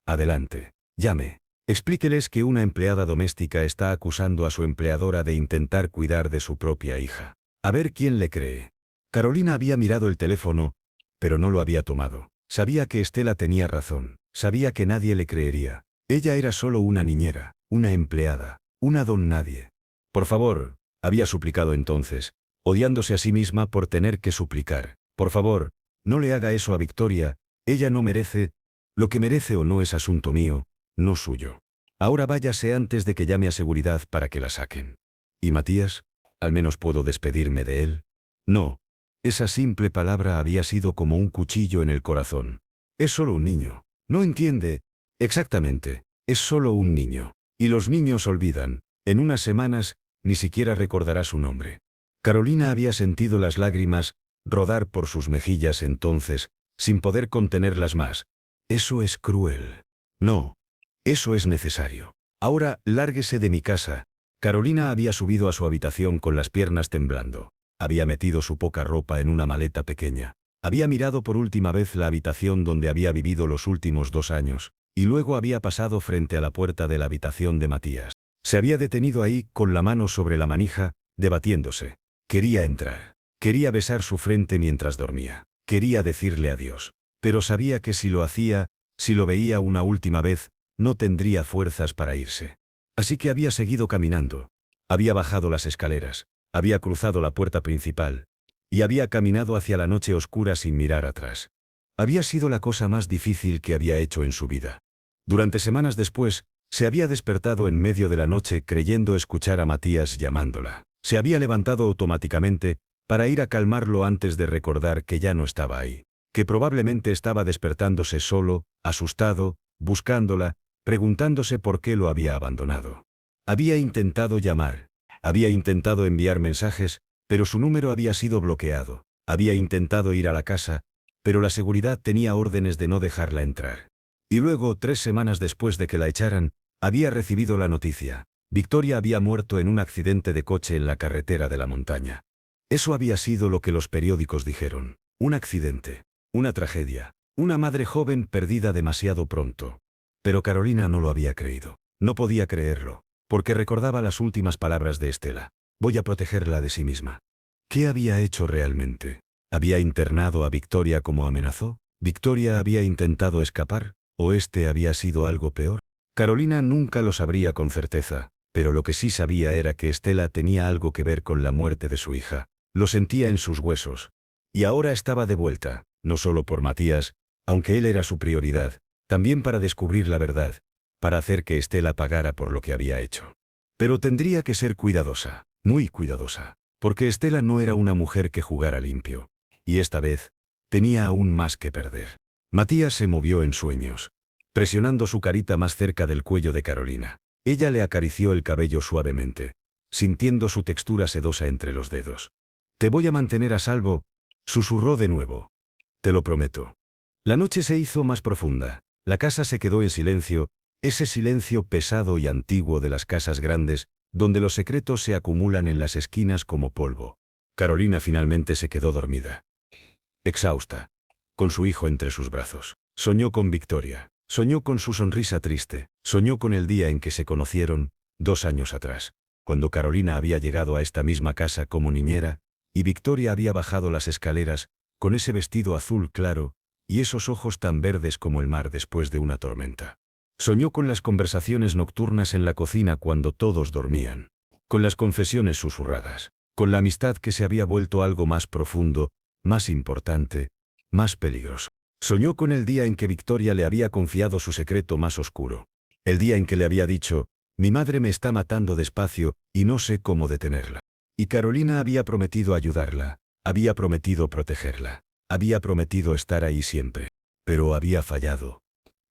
Adelante, llame. Explíqueles que una empleada doméstica está acusando a su empleadora de intentar cuidar de su propia hija. A ver quién le cree. Carolina había mirado el teléfono, pero no lo había tomado. Sabía que Estela tenía razón, sabía que nadie le creería. Ella era solo una niñera, una empleada, una don nadie. Por favor, había suplicado entonces, odiándose a sí misma por tener que suplicar. Por favor, no le haga eso a Victoria, ella no merece, lo que merece o no es asunto mío, no suyo. Ahora váyase antes de que llame a seguridad para que la saquen. ¿Y Matías? ¿Al menos puedo despedirme de él? No. Esa simple palabra había sido como un cuchillo en el corazón. Es solo un niño. No entiende. Exactamente. Es solo un niño. Y los niños olvidan. En unas semanas, ni siquiera recordará su nombre. Carolina había sentido las lágrimas rodar por sus mejillas entonces, sin poder contenerlas más. Eso es cruel. No. Eso es necesario. Ahora, lárguese de mi casa. Carolina había subido a su habitación con las piernas temblando. Había metido su poca ropa en una maleta pequeña. Había mirado por última vez la habitación donde había vivido los últimos 2 años, y luego había pasado frente a la puerta de la habitación de Matías. Se había detenido ahí, con la mano sobre la manija, debatiéndose. Quería entrar. Quería besar su frente mientras dormía. Quería decirle adiós. Pero sabía que si lo hacía, si lo veía una última vez, no tendría fuerzas para irse. Así que había seguido caminando. Había bajado las escaleras. Había cruzado la puerta principal. Y había caminado hacia la noche oscura sin mirar atrás. Había sido la cosa más difícil que había hecho en su vida. Durante semanas después, se había despertado en medio de la noche creyendo escuchar a Matías llamándola. Se había levantado automáticamente, para ir a calmarlo antes de recordar que ya no estaba ahí. Que probablemente estaba despertándose solo, asustado, buscándola, preguntándose por qué lo había abandonado. Había intentado llamar. Había intentado enviar mensajes, pero su número había sido bloqueado. Había intentado ir a la casa, pero la seguridad tenía órdenes de no dejarla entrar. Y luego, 3 semanas después de que la echaran, había recibido la noticia. Victoria había muerto en un accidente de coche en la carretera de la montaña. Eso había sido lo que los periódicos dijeron. Un accidente. Una tragedia. Una madre joven perdida demasiado pronto. Pero Carolina no lo había creído. No podía creerlo, porque recordaba las últimas palabras de Estela. Voy a protegerla de sí misma. ¿Qué había hecho realmente? ¿Había internado a Victoria como amenazó? ¿Victoria había intentado escapar? ¿O este había sido algo peor? Carolina nunca lo sabría con certeza, pero lo que sí sabía era que Estela tenía algo que ver con la muerte de su hija. Lo sentía en sus huesos. Y ahora estaba de vuelta, no solo por Matías, aunque él era su prioridad, también para descubrir la verdad, para hacer que Estela pagara por lo que había hecho. Pero tendría que ser cuidadosa, muy cuidadosa, porque Estela no era una mujer que jugara limpio. Y esta vez, tenía aún más que perder. Matías se movió en sueños, presionando su carita más cerca del cuello de Carolina. Ella le acarició el cabello suavemente, sintiendo su textura sedosa entre los dedos. «Te voy a mantener a salvo», susurró de nuevo. «Te lo prometo». La noche se hizo más profunda. La casa se quedó en silencio, ese silencio pesado y antiguo de las casas grandes, donde los secretos se acumulan en las esquinas como polvo. Carolina finalmente se quedó dormida. Exhausta, con su hijo entre sus brazos. Soñó con Victoria, soñó con su sonrisa triste, soñó con el día en que se conocieron, 2 años atrás, cuando Carolina había llegado a esta misma casa como niñera, y Victoria había bajado las escaleras, con ese vestido azul claro, y esos ojos tan verdes como el mar después de una tormenta. Soñó con las conversaciones nocturnas en la cocina cuando todos dormían, con las confesiones susurradas, con la amistad que se había vuelto algo más profundo, más importante, más peligroso. Soñó con el día en que Victoria le había confiado su secreto más oscuro. El día en que le había dicho, «Mi madre me está matando despacio, y no sé cómo detenerla». Y Carolina había prometido ayudarla, había prometido protegerla, había prometido estar ahí siempre. Pero había fallado.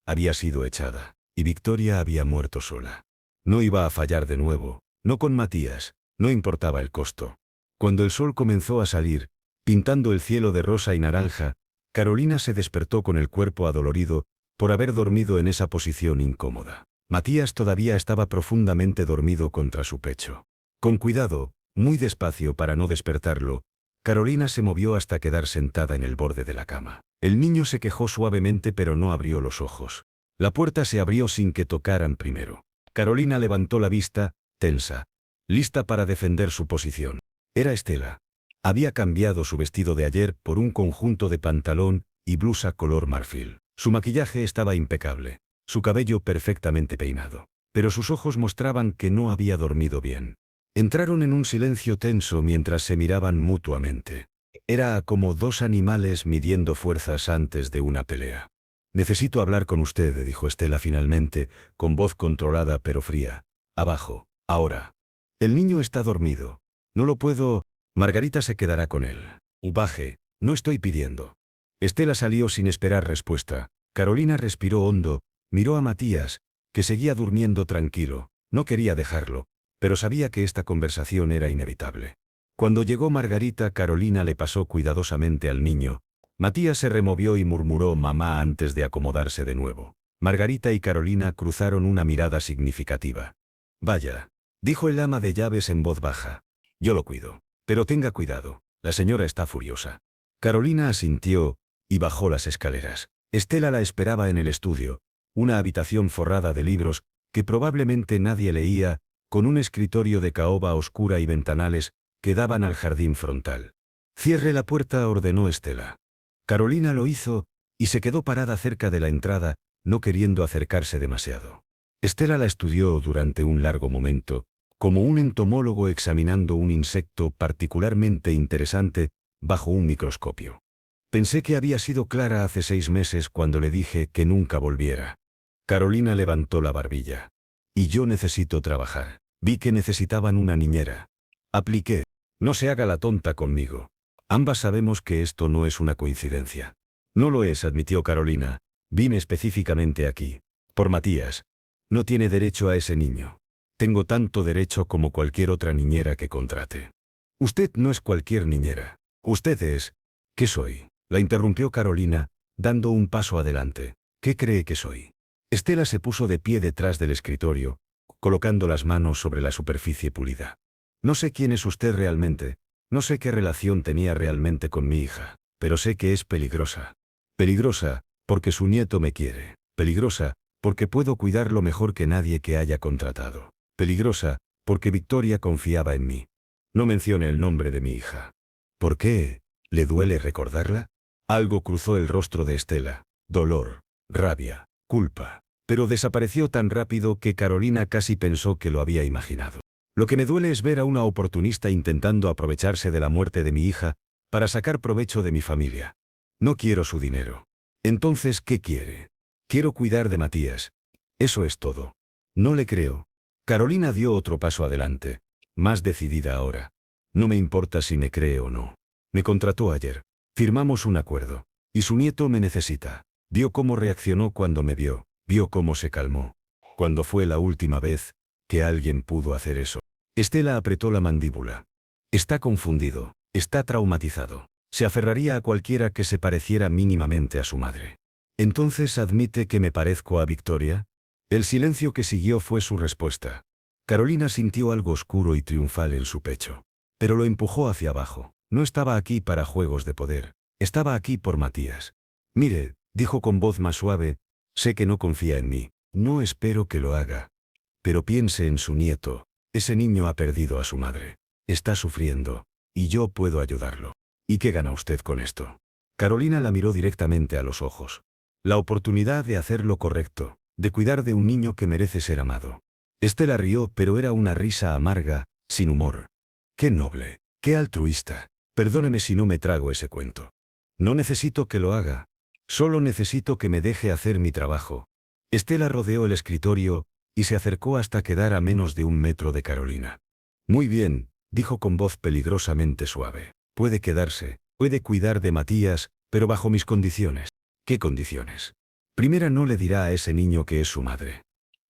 Había sido echada, y Victoria había muerto sola. No iba a fallar de nuevo, no con Matías, no importaba el costo. Cuando el sol comenzó a salir, pintando el cielo de rosa y naranja, Carolina se despertó con el cuerpo adolorido, por haber dormido en esa posición incómoda. Matías todavía estaba profundamente dormido contra su pecho. Con cuidado, muy despacio para no despertarlo, Carolina se movió hasta quedar sentada en el borde de la cama. El niño se quejó suavemente pero no abrió los ojos. La puerta se abrió sin que tocaran primero. Carolina levantó la vista, tensa, lista para defender su posición. Era Estela. Había cambiado su vestido de ayer por un conjunto de pantalón y blusa color marfil. Su maquillaje estaba impecable, su cabello perfectamente peinado, pero sus ojos mostraban que no había dormido bien. Entraron en un silencio tenso mientras se miraban mutuamente. Era como 2 animales midiendo fuerzas antes de una pelea. «Necesito hablar con usted», dijo Estela finalmente, con voz controlada pero fría. «Abajo, ahora». «El niño está dormido. No lo puedo...» «Margarita se quedará con él». «Baje, no estoy pidiendo». Estela salió sin esperar respuesta. Carolina respiró hondo, miró a Matías, que seguía durmiendo tranquilo. No quería dejarlo, pero sabía que esta conversación era inevitable. Cuando llegó Margarita, Carolina le pasó cuidadosamente al niño. Matías se removió y murmuró «mamá» antes de acomodarse de nuevo. Margarita y Carolina cruzaron una mirada significativa. «Vaya», dijo el ama de llaves en voz baja. «Yo lo cuido. Pero tenga cuidado, la señora está furiosa». Carolina asintió y bajó las escaleras. Estela la esperaba en el estudio, una habitación forrada de libros que probablemente nadie leía, con un escritorio de caoba oscura y ventanales que daban al jardín frontal. «Cierre la puerta», ordenó Estela. Carolina lo hizo, y se quedó parada cerca de la entrada, no queriendo acercarse demasiado. Estela la estudió durante un largo momento, como un entomólogo examinando un insecto particularmente interesante, bajo un microscopio. «Pensé que había sido clara hace 6 meses cuando le dije que nunca volviera». Carolina levantó la barbilla. «Y yo necesito trabajar. Vi que necesitaban una niñera. Apliqué. No se haga la tonta conmigo. Ambas sabemos que esto no es una coincidencia». «No lo es», admitió Carolina. «Vine específicamente aquí. Por Matías. No tiene derecho a ese niño. Tengo tanto derecho como cualquier otra niñera que contrate». «Usted no es cualquier niñera. Usted es...» «¿Qué soy?», la interrumpió Carolina, dando un paso adelante. «¿Qué cree que soy?». Estela se puso de pie detrás del escritorio, colocando las manos sobre la superficie pulida. «No sé quién es usted realmente, no sé qué relación tenía realmente con mi hija, pero sé que es peligrosa. Peligrosa, porque su nieto me quiere. Peligrosa, porque puedo cuidarlo mejor que nadie que haya contratado. Peligrosa, porque Victoria confiaba en mí. No mencione el nombre de mi hija». «¿Por qué? ¿Le duele recordarla?». Algo cruzó el rostro de Estela. Dolor, rabia, culpa. Pero desapareció tan rápido que Carolina casi pensó que lo había imaginado. Lo que me duele es ver a una oportunista intentando aprovecharse de la muerte de mi hija para sacar provecho de mi familia. No quiero su dinero. Entonces, ¿qué quiere? Quiero cuidar de Matías. Eso es todo. No le creo. Carolina dio otro paso adelante, más decidida ahora. No me importa si me cree o no. Me contrató ayer. Firmamos un acuerdo. Y su nieto me necesita. Vio cómo reaccionó cuando me vio. Vio cómo se calmó. Cuando fue la última vez que alguien pudo hacer eso? Estela apretó la mandíbula. Está confundido. Está traumatizado. Se aferraría a cualquiera que se pareciera mínimamente a su madre. ¿Entonces admite que me parezco a Victoria? El silencio que siguió fue su respuesta. Carolina sintió algo oscuro y triunfal en su pecho. Pero lo empujó hacia abajo. No estaba aquí para juegos de poder. Estaba aquí por Matías. Mire, dijo con voz más suave, sé que no confía en mí. No espero que lo haga. Pero piense en su nieto. Ese niño ha perdido a su madre. Está sufriendo. Y yo puedo ayudarlo. ¿Y qué gana usted con esto? Carolina la miró directamente a los ojos. La oportunidad de hacer lo correcto, de cuidar de un niño que merece ser amado. Estela rió, pero era una risa amarga, sin humor. Qué noble, qué altruista. Perdóneme si no me trago ese cuento. No necesito que lo haga. Solo necesito que me deje hacer mi trabajo. Estela rodeó el escritorio y se acercó hasta quedar a menos de 1 metro de Carolina. Muy bien, dijo con voz peligrosamente suave. Puede quedarse, puede cuidar de Matías, pero bajo mis condiciones. ¿Qué condiciones? Primera, no le dirá a ese niño que es su madre.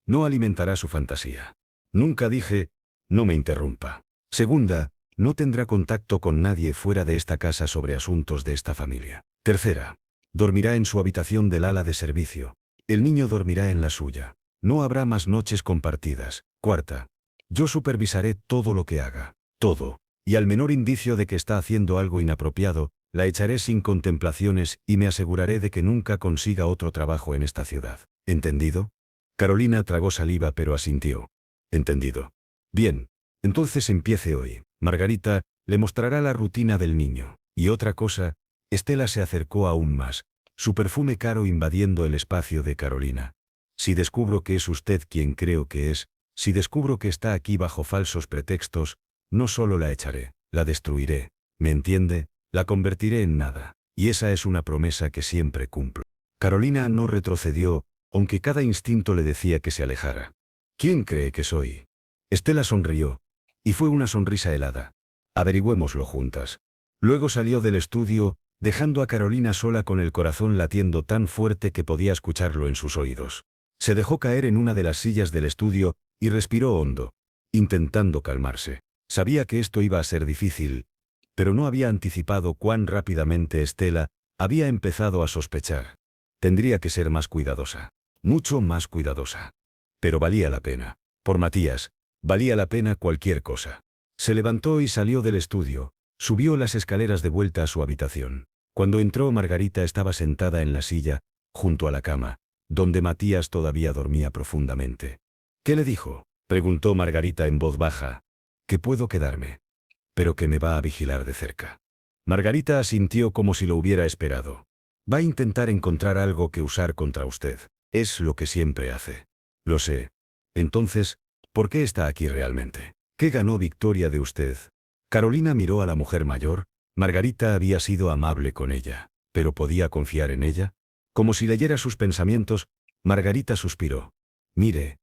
No alimentará su fantasía. Nunca dije, no me interrumpa. Segunda, no tendrá contacto con nadie fuera de esta casa sobre asuntos de esta familia. Tercera, dormirá en su habitación del ala de servicio. El niño dormirá en la suya. No habrá más noches compartidas. Cuarta, yo supervisaré todo lo que haga. Todo. Y al menor indicio de que está haciendo algo inapropiado, la echaré sin contemplaciones y me aseguraré de que nunca consiga otro trabajo en esta ciudad. ¿Entendido? Carolina tragó saliva pero asintió. Entendido. Bien. Entonces empiece hoy. Margarita le mostrará la rutina del niño. Y otra cosa, Estela se acercó aún más, su perfume caro invadiendo el espacio de Carolina. Si descubro que es usted quien creo que es, si descubro que está aquí bajo falsos pretextos, no solo la echaré, la destruiré. ¿Me entiende? La convertiré en nada. Y esa es una promesa que siempre cumplo. Carolina no retrocedió, aunque cada instinto le decía que se alejara. ¿Quién cree que soy? Estela sonrió. Y fue una sonrisa helada. Averigüémoslo juntas. Luego salió del estudio, dejando a Carolina sola con el corazón latiendo tan fuerte que podía escucharlo en sus oídos. Se dejó caer en una de las sillas del estudio y respiró hondo, intentando calmarse. Sabía que esto iba a ser difícil, pero no había anticipado cuán rápidamente Estela había empezado a sospechar. Tendría que ser más cuidadosa, mucho más cuidadosa. Pero valía la pena. Por Matías, valía la pena cualquier cosa. Se levantó y salió del estudio, subió las escaleras de vuelta a su habitación. Cuando entró, Margarita estaba sentada en la silla, junto a la cama, donde Matías todavía dormía profundamente. ¿Qué le dijo?, preguntó Margarita en voz baja. Que puedo quedarme, pero que me va a vigilar de cerca. Margarita asintió como si lo hubiera esperado. Va a intentar encontrar algo que usar contra usted. Es lo que siempre hace. Lo sé. Entonces, ¿por qué está aquí realmente? ¿Qué ganó Victoria de usted? Carolina miró a la mujer mayor. Margarita había sido amable con ella, pero ¿podía confiar en ella? Como si leyera sus pensamientos, Margarita suspiró. Mire,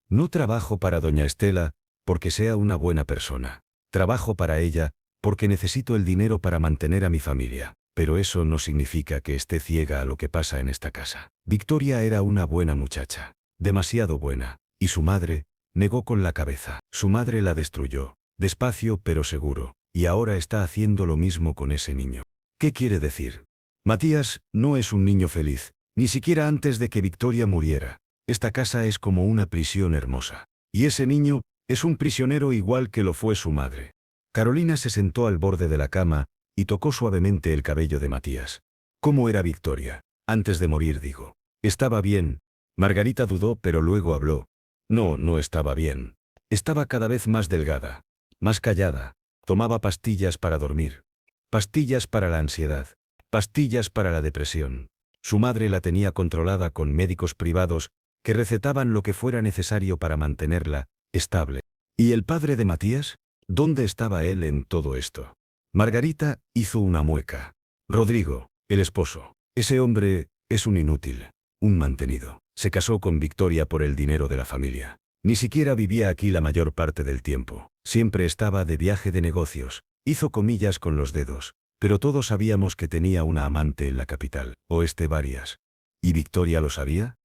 no trabajo para doña Estela porque sea una buena persona. Trabajo para ella porque necesito el dinero para mantener a mi familia. Pero eso no significa que esté ciega a lo que pasa en esta casa. Victoria era una buena muchacha, demasiado buena, y su madre negó con la cabeza. Su madre la destruyó, despacio pero seguro, y ahora está haciendo lo mismo con ese niño. ¿Qué quiere decir? Matías no es un niño feliz, ni siquiera antes de que Victoria muriera. Esta casa es como una prisión hermosa. Y ese niño es un prisionero igual que lo fue su madre. Carolina se sentó al borde de la cama y tocó suavemente el cabello de Matías. ¿Cómo era Victoria? Antes de morir, digo. Estaba bien. Margarita dudó, pero luego habló. No, no estaba bien. Estaba cada vez más delgada, más callada. Tomaba pastillas para dormir, pastillas para la ansiedad, pastillas para la depresión. Su madre la tenía controlada con médicos privados que recetaban lo que fuera necesario para mantenerla estable. ¿Y el padre de Matías? ¿Dónde estaba él en todo esto? Margarita hizo una mueca. Rodrigo, el esposo. Ese hombre es un inútil, un mantenido. Se casó con Victoria por el dinero de la familia. Ni siquiera vivía aquí la mayor parte del tiempo. Siempre estaba de viaje de negocios. Hizo comillas con los dedos. Pero todos sabíamos que tenía una amante en la capital, oeste varias. ¿Y Victoria lo sabía?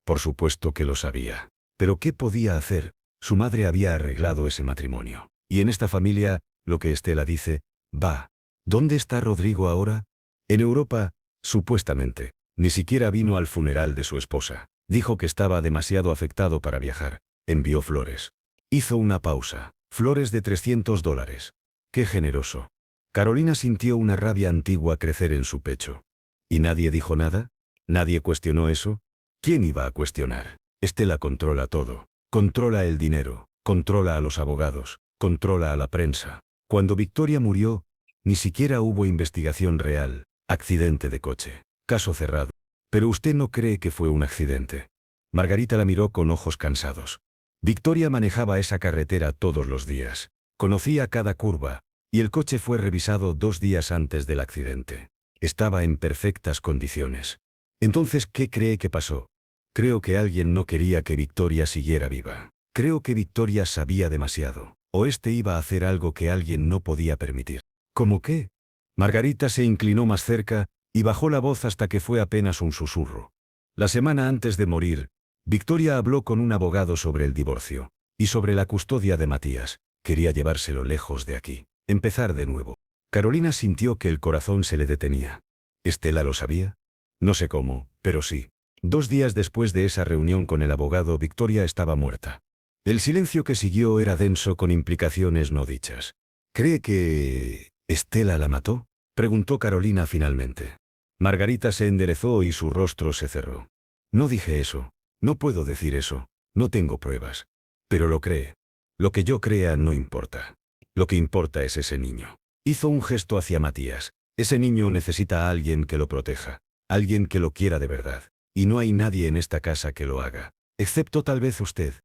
Por supuesto que lo sabía. ¿Pero qué podía hacer? Su madre había arreglado ese matrimonio. Y en esta familia, lo que Estela dice, va. ¿Dónde está Rodrigo ahora? En Europa, supuestamente. Ni siquiera vino al funeral de su esposa. Dijo que estaba demasiado afectado para viajar. Envió flores. Hizo una pausa. Flores de $300. Qué generoso. Carolina sintió una rabia antigua crecer en su pecho. ¿Y nadie dijo nada? ¿Nadie cuestionó eso? ¿Quién iba a cuestionar? Estela controla todo. Controla el dinero, controla a los abogados, controla a la prensa. Cuando Victoria murió, ni siquiera hubo investigación real. Accidente de coche. Caso cerrado. Pero usted no cree que fue un accidente. Margarita la miró con ojos cansados. Victoria manejaba esa carretera todos los días. Conocía cada curva, y el coche fue revisado 2 días antes del accidente. Estaba en perfectas condiciones. Entonces, ¿qué cree que pasó? Creo que alguien no quería que Victoria siguiera viva. Creo que Victoria sabía demasiado. O iba a hacer algo que alguien no podía permitir. ¿Cómo qué? Margarita se inclinó más cerca, y bajó la voz hasta que fue apenas un susurro. La semana antes de morir, Victoria habló con un abogado sobre el divorcio. Y sobre la custodia de Matías. Quería llevárselo lejos de aquí. Empezar de nuevo. Carolina sintió que el corazón se le detenía. ¿Estela lo sabía? No sé cómo, pero sí. 2 días después de esa reunión con el abogado, Victoria estaba muerta. El silencio que siguió era denso con implicaciones no dichas. ¿Cree que Estela la mató? Preguntó Carolina finalmente. Margarita se enderezó y su rostro se cerró. No dije eso. No puedo decir eso. No tengo pruebas. Pero lo cree. Lo que yo crea no importa. Lo que importa es ese niño. Hizo un gesto hacia Matías. Ese niño necesita a alguien que lo proteja. Alguien que lo quiera de verdad. Y no hay nadie en esta casa que lo haga. Excepto tal vez usted.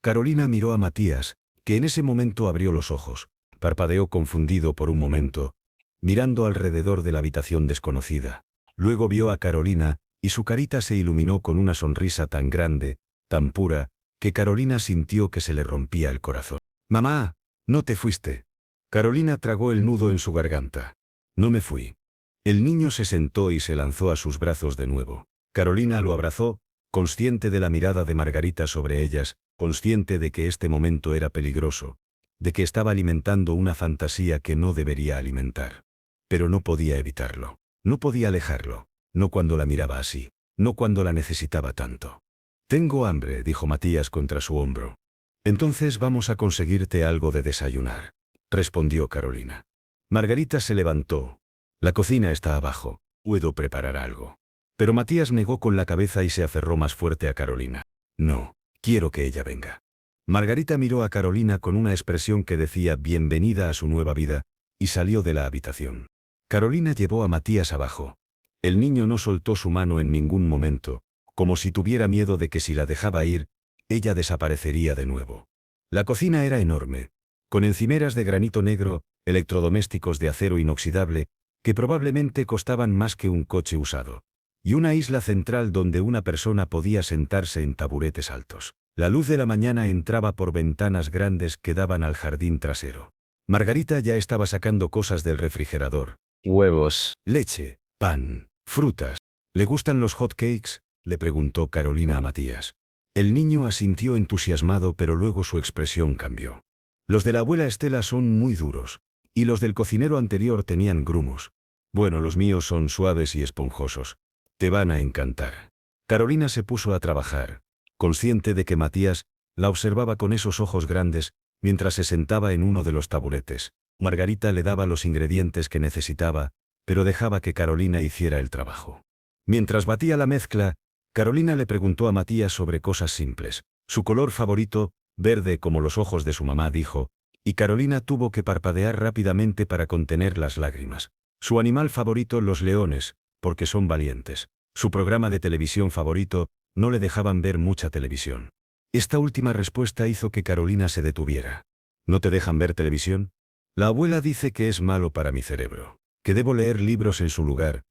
Carolina miró a Matías, que en ese momento abrió los ojos. Parpadeó confundido por un momento, mirando alrededor de la habitación desconocida. Luego vio a Carolina, y su carita se iluminó con una sonrisa tan grande, tan pura, que Carolina sintió que se le rompía el corazón. «Mamá, no te fuiste». Carolina tragó el nudo en su garganta. «No me fui». El niño se sentó y se lanzó a sus brazos de nuevo. Carolina lo abrazó, consciente de la mirada de Margarita sobre ellas, consciente de que este momento era peligroso, de que estaba alimentando una fantasía que no debería alimentar. Pero no podía evitarlo. No podía alejarlo. No cuando la miraba así. No cuando la necesitaba tanto. «Tengo hambre», dijo Matías contra su hombro. «Entonces vamos a conseguirte algo de desayunar», respondió Carolina. Margarita se levantó. «La cocina está abajo. Puedo preparar algo». Pero Matías negó con la cabeza y se aferró más fuerte a Carolina. «No, quiero que ella venga». Margarita miró a Carolina con una expresión que decía bienvenida a su nueva vida, y salió de la habitación. Carolina llevó a Matías abajo. El niño no soltó su mano en ningún momento, como si tuviera miedo de que si la dejaba ir, ella desaparecería de nuevo. La cocina era enorme, con encimeras de granito negro, electrodomésticos de acero inoxidable, que probablemente costaban más que un coche usado, y una isla central donde una persona podía sentarse en taburetes altos. La luz de la mañana entraba por ventanas grandes que daban al jardín trasero. Margarita ya estaba sacando cosas del refrigerador. Huevos, leche, pan, frutas. ¿Le gustan los hot cakes?, le preguntó Carolina a Matías. El niño asintió entusiasmado, pero luego su expresión cambió. Los de la abuela Estela son muy duros, y los del cocinero anterior tenían grumos. Bueno, los míos son suaves y esponjosos. Te van a encantar. Carolina se puso a trabajar, consciente de que Matías la observaba con esos ojos grandes, mientras se sentaba en uno de los taburetes. Margarita le daba los ingredientes que necesitaba, pero dejaba que Carolina hiciera el trabajo. Mientras batía la mezcla, Carolina le preguntó a Matías sobre cosas simples. Su color favorito, verde como los ojos de su mamá, dijo, y Carolina tuvo que parpadear rápidamente para contener las lágrimas. Su animal favorito, los leones, porque son valientes. Su programa de televisión favorito, no le dejaban ver mucha televisión. Esta última respuesta hizo que Carolina se detuviera. ¿No te dejan ver televisión? La abuela dice que es malo para mi cerebro, que debo leer libros en su lugar.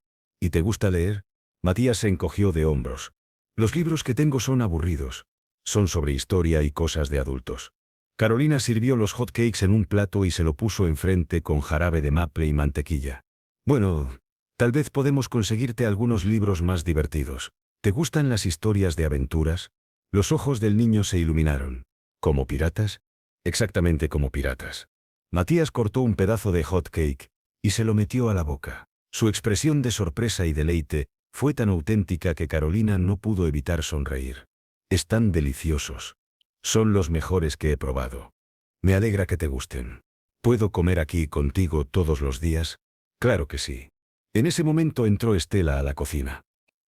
¿Y te gusta leer? Matías se encogió de hombros. Los libros que tengo son aburridos. Son sobre historia y cosas de adultos. Carolina sirvió los hot cakes en un plato y se lo puso enfrente con jarabe de maple y mantequilla. Bueno, tal vez podemos conseguirte algunos libros más divertidos. ¿Te gustan las historias de aventuras? Los ojos del niño se iluminaron. ¿Como piratas? Exactamente como piratas. Matías cortó un pedazo de hot cake y se lo metió a la boca. Su expresión de sorpresa y deleite fue tan auténtica que Carolina no pudo evitar sonreír. Están deliciosos. Son los mejores que he probado. Me alegra que te gusten. ¿Puedo comer aquí contigo todos los días? Claro que sí. En ese momento entró Estela a la cocina.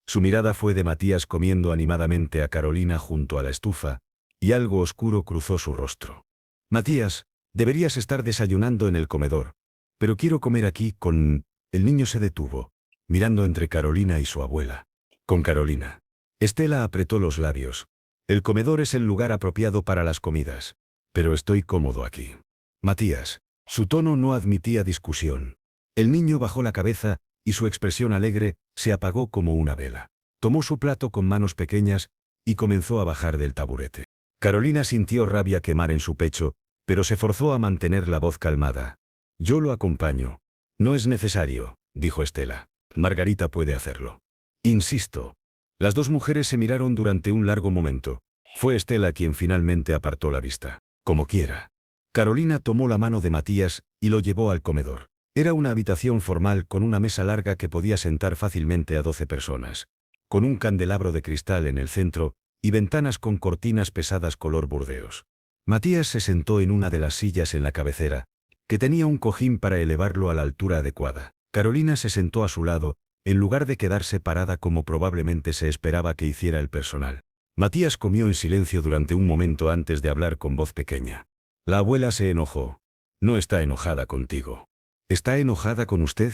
Su mirada fue de Matías comiendo animadamente a Carolina junto a la estufa, y algo oscuro cruzó su rostro. Matías, deberías estar desayunando en el comedor. Pero quiero comer aquí con... El niño se detuvo, mirando entre Carolina y su abuela. Con Carolina. Estela apretó los labios. El comedor es el lugar apropiado para las comidas. Pero estoy cómodo aquí. Matías. Su tono no admitía discusión. El niño bajó la cabeza, y su expresión alegre se apagó como una vela. Tomó su plato con manos pequeñas, y comenzó a bajar del taburete. Carolina sintió rabia quemar en su pecho, pero se forzó a mantener la voz calmada. Yo lo acompaño. No es necesario, dijo Estela. Margarita puede hacerlo. Insisto. Las dos mujeres se miraron durante un largo momento. Fue Estela quien finalmente apartó la vista. Como quiera. Carolina tomó la mano de Matías y lo llevó al comedor. Era una habitación formal con una mesa larga que podía sentar fácilmente a 12 personas. Con un candelabro de cristal en el centro, y ventanas con cortinas pesadas color burdeos. Matías se sentó en una de las sillas en la cabecera, que tenía un cojín para elevarlo a la altura adecuada. Carolina se sentó a su lado, en lugar de quedarse parada como probablemente se esperaba que hiciera el personal. Matías comió en silencio durante un momento antes de hablar con voz pequeña. La abuela se enojó. No está enojada contigo. ¿Está enojada con usted?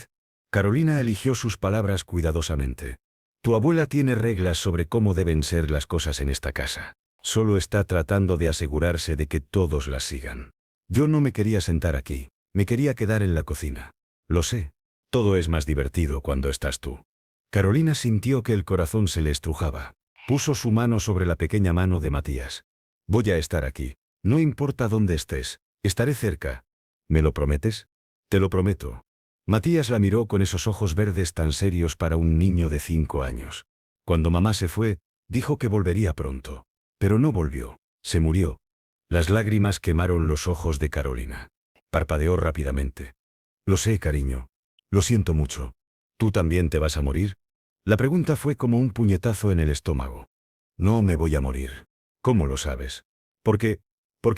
Carolina eligió sus palabras cuidadosamente. Tu abuela tiene reglas sobre cómo deben ser las cosas en esta casa. Solo está tratando de asegurarse de que todos las sigan. Yo no me quería sentar aquí. Me quería quedar en la cocina. Lo sé. Todo es más divertido cuando estás tú. Carolina sintió que el corazón se le estrujaba. Puso su mano sobre la pequeña mano de Matías. Voy a estar aquí. No importa dónde estés. Estaré cerca. ¿Me lo prometes? Te lo prometo. Matías la miró con esos ojos verdes tan serios para un niño de 5 años. Cuando mamá se fue, dijo que volvería pronto. Pero no volvió. Se murió. Las lágrimas quemaron los ojos de Carolina. Parpadeó rápidamente. Lo sé, cariño. Lo siento mucho. ¿Tú también te vas a morir? La pregunta fue como un puñetazo en el estómago. No me voy a morir. ¿Cómo lo sabes? Porque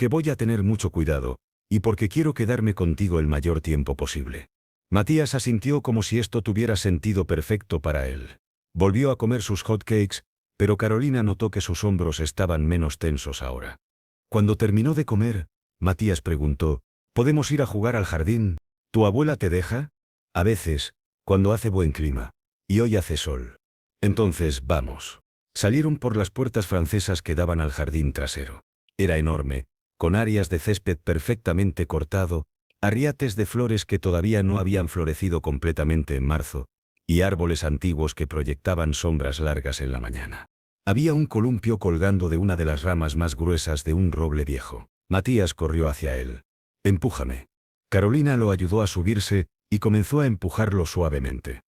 voy a tener mucho cuidado, y porque quiero quedarme contigo el mayor tiempo posible. Matías asintió como si esto tuviera sentido perfecto para él. Volvió a comer sus hot cakes, pero Carolina notó que sus hombros estaban menos tensos ahora. Cuando terminó de comer, Matías preguntó, ¿podemos ir a jugar al jardín? ¿Tu abuela te deja? A veces, cuando hace buen clima. Y hoy hace sol. Entonces, vamos. Salieron por las puertas francesas que daban al jardín trasero. Era enorme, con áreas de césped perfectamente cortado, arriates de flores que todavía no habían florecido completamente en marzo, y árboles antiguos que proyectaban sombras largas en la mañana. Había un columpio colgando de una de las ramas más gruesas de un roble viejo. Matías corrió hacia él. Empújame. Carolina lo ayudó a subirse, y comenzó a empujarlo suavemente.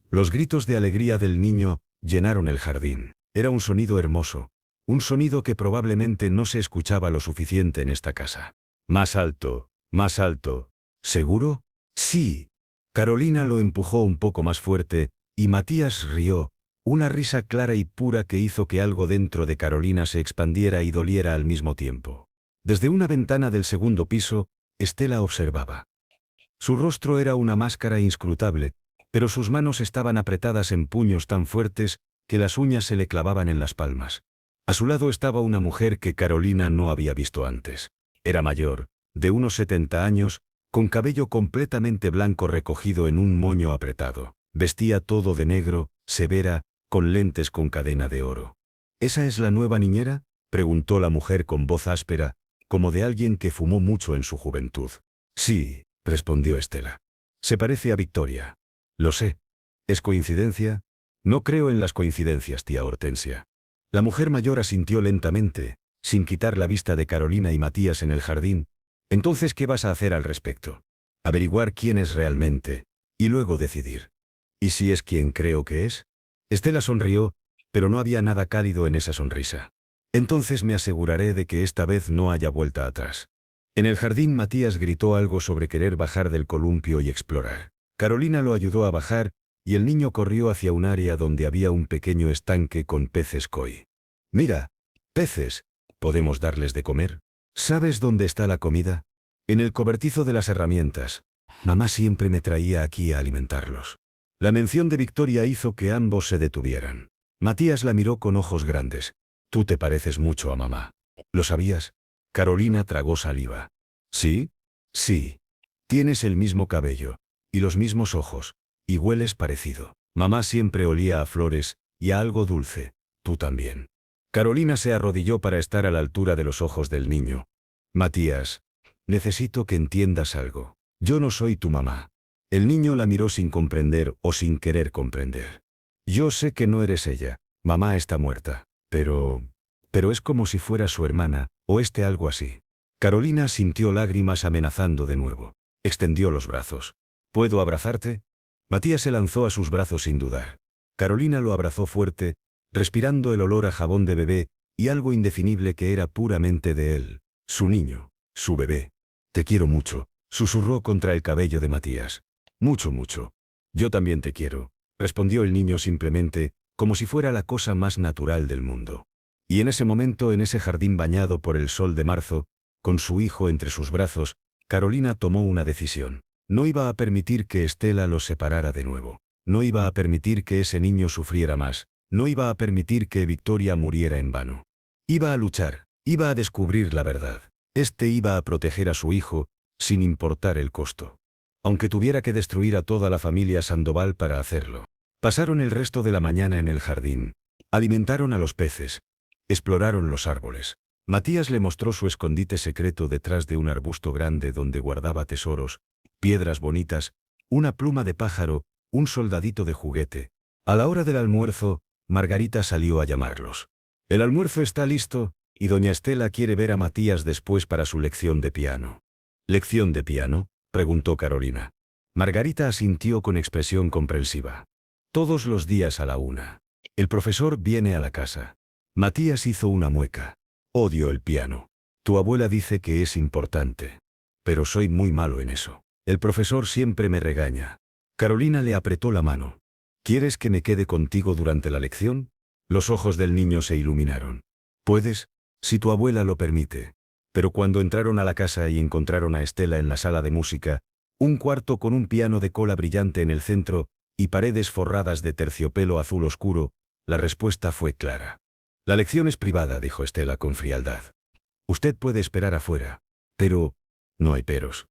Los gritos de alegría del niño llenaron el jardín. Era un sonido hermoso. Un sonido que probablemente no se escuchaba lo suficiente en esta casa. Más alto, más alto. ¿Seguro? Sí. Carolina lo empujó un poco más fuerte, y Matías rió, una risa clara y pura que hizo que algo dentro de Carolina se expandiera y doliera al mismo tiempo. Desde una ventana del segundo piso, Estela observaba. Su rostro era una máscara inscrutable, pero sus manos estaban apretadas en puños tan fuertes que las uñas se le clavaban en las palmas. A su lado estaba una mujer que Carolina no había visto antes. Era mayor, de unos 70 años, con cabello completamente blanco recogido en un moño apretado. Vestía todo de negro, severa, con lentes con cadena de oro. ¿Esa es la nueva niñera?, preguntó la mujer con voz áspera, como de alguien que fumó mucho en su juventud. Sí, respondió Estela. Se parece a Victoria. Lo sé. ¿Es coincidencia? No creo en las coincidencias, tía Hortensia. La mujer mayor asintió lentamente, sin quitar la vista de Carolina y Matías en el jardín. Entonces, ¿qué vas a hacer al respecto? Averiguar quién es realmente, y luego decidir. ¿Y si es quien creo que es? Estela sonrió, pero no había nada cálido en esa sonrisa. Entonces me aseguraré de que esta vez no haya vuelta atrás. En el jardín Matías gritó algo sobre querer bajar del columpio y explorar. Carolina lo ayudó a bajar, y el niño corrió hacia un área donde había un pequeño estanque con peces koi. Mira, peces, ¿podemos darles de comer? ¿Sabes dónde está la comida? En el cobertizo de las herramientas. Mamá siempre me traía aquí a alimentarlos. La mención de Victoria hizo que ambos se detuvieran. Matías la miró con ojos grandes. Tú te pareces mucho a mamá. ¿Lo sabías? Carolina tragó saliva. ¿Sí? Sí. Tienes el mismo cabello, y los mismos ojos, y hueles parecido. Mamá siempre olía a flores, y a algo dulce. Tú también. Carolina se arrodilló para estar a la altura de los ojos del niño. Matías, necesito que entiendas algo. Yo no soy tu mamá. El niño la miró sin comprender o sin querer comprender. Yo sé que no eres ella. Mamá está muerta. Pero es como si fuera su hermana, o algo así. Carolina sintió lágrimas amenazando de nuevo. Extendió los brazos. ¿Puedo abrazarte? Matías se lanzó a sus brazos sin dudar. Carolina lo abrazó fuerte, respirando el olor a jabón de bebé, y algo indefinible que era puramente de él, su niño, su bebé. Te quiero mucho, susurró contra el cabello de Matías. Mucho, mucho. Yo también te quiero, respondió el niño simplemente, como si fuera la cosa más natural del mundo. Y en ese momento, en ese jardín bañado por el sol de marzo, con su hijo entre sus brazos, Carolina tomó una decisión. No iba a permitir que Estela los separara de nuevo. No iba a permitir que ese niño sufriera más. No iba a permitir que Victoria muriera en vano. Iba a luchar, iba a descubrir la verdad. Iba a proteger a su hijo, sin importar el costo. Aunque tuviera que destruir a toda la familia Sandoval para hacerlo. Pasaron el resto de la mañana en el jardín. Alimentaron a los peces. Exploraron los árboles. Matías le mostró su escondite secreto detrás de un arbusto grande donde guardaba tesoros, piedras bonitas, una pluma de pájaro, un soldadito de juguete. A la hora del almuerzo, Margarita salió a llamarlos. El almuerzo está listo, y doña Estela quiere ver a Matías después para su lección de piano. ¿Lección de piano?, preguntó Carolina. Margarita asintió con expresión comprensiva. Todos los días a la 1. El profesor viene a la casa. Matías hizo una mueca. Odio el piano. Tu abuela dice que es importante. Pero soy muy malo en eso. El profesor siempre me regaña. Carolina le apretó la mano. ¿Quieres que me quede contigo durante la lección? Los ojos del niño se iluminaron. Puedes, si tu abuela lo permite. Pero cuando entraron a la casa y encontraron a Estela en la sala de música, un cuarto con un piano de cola brillante en el centro, y paredes forradas de terciopelo azul oscuro, la respuesta fue clara. La lección es privada, dijo Estela con frialdad. Usted puede esperar afuera. Pero, no hay peros.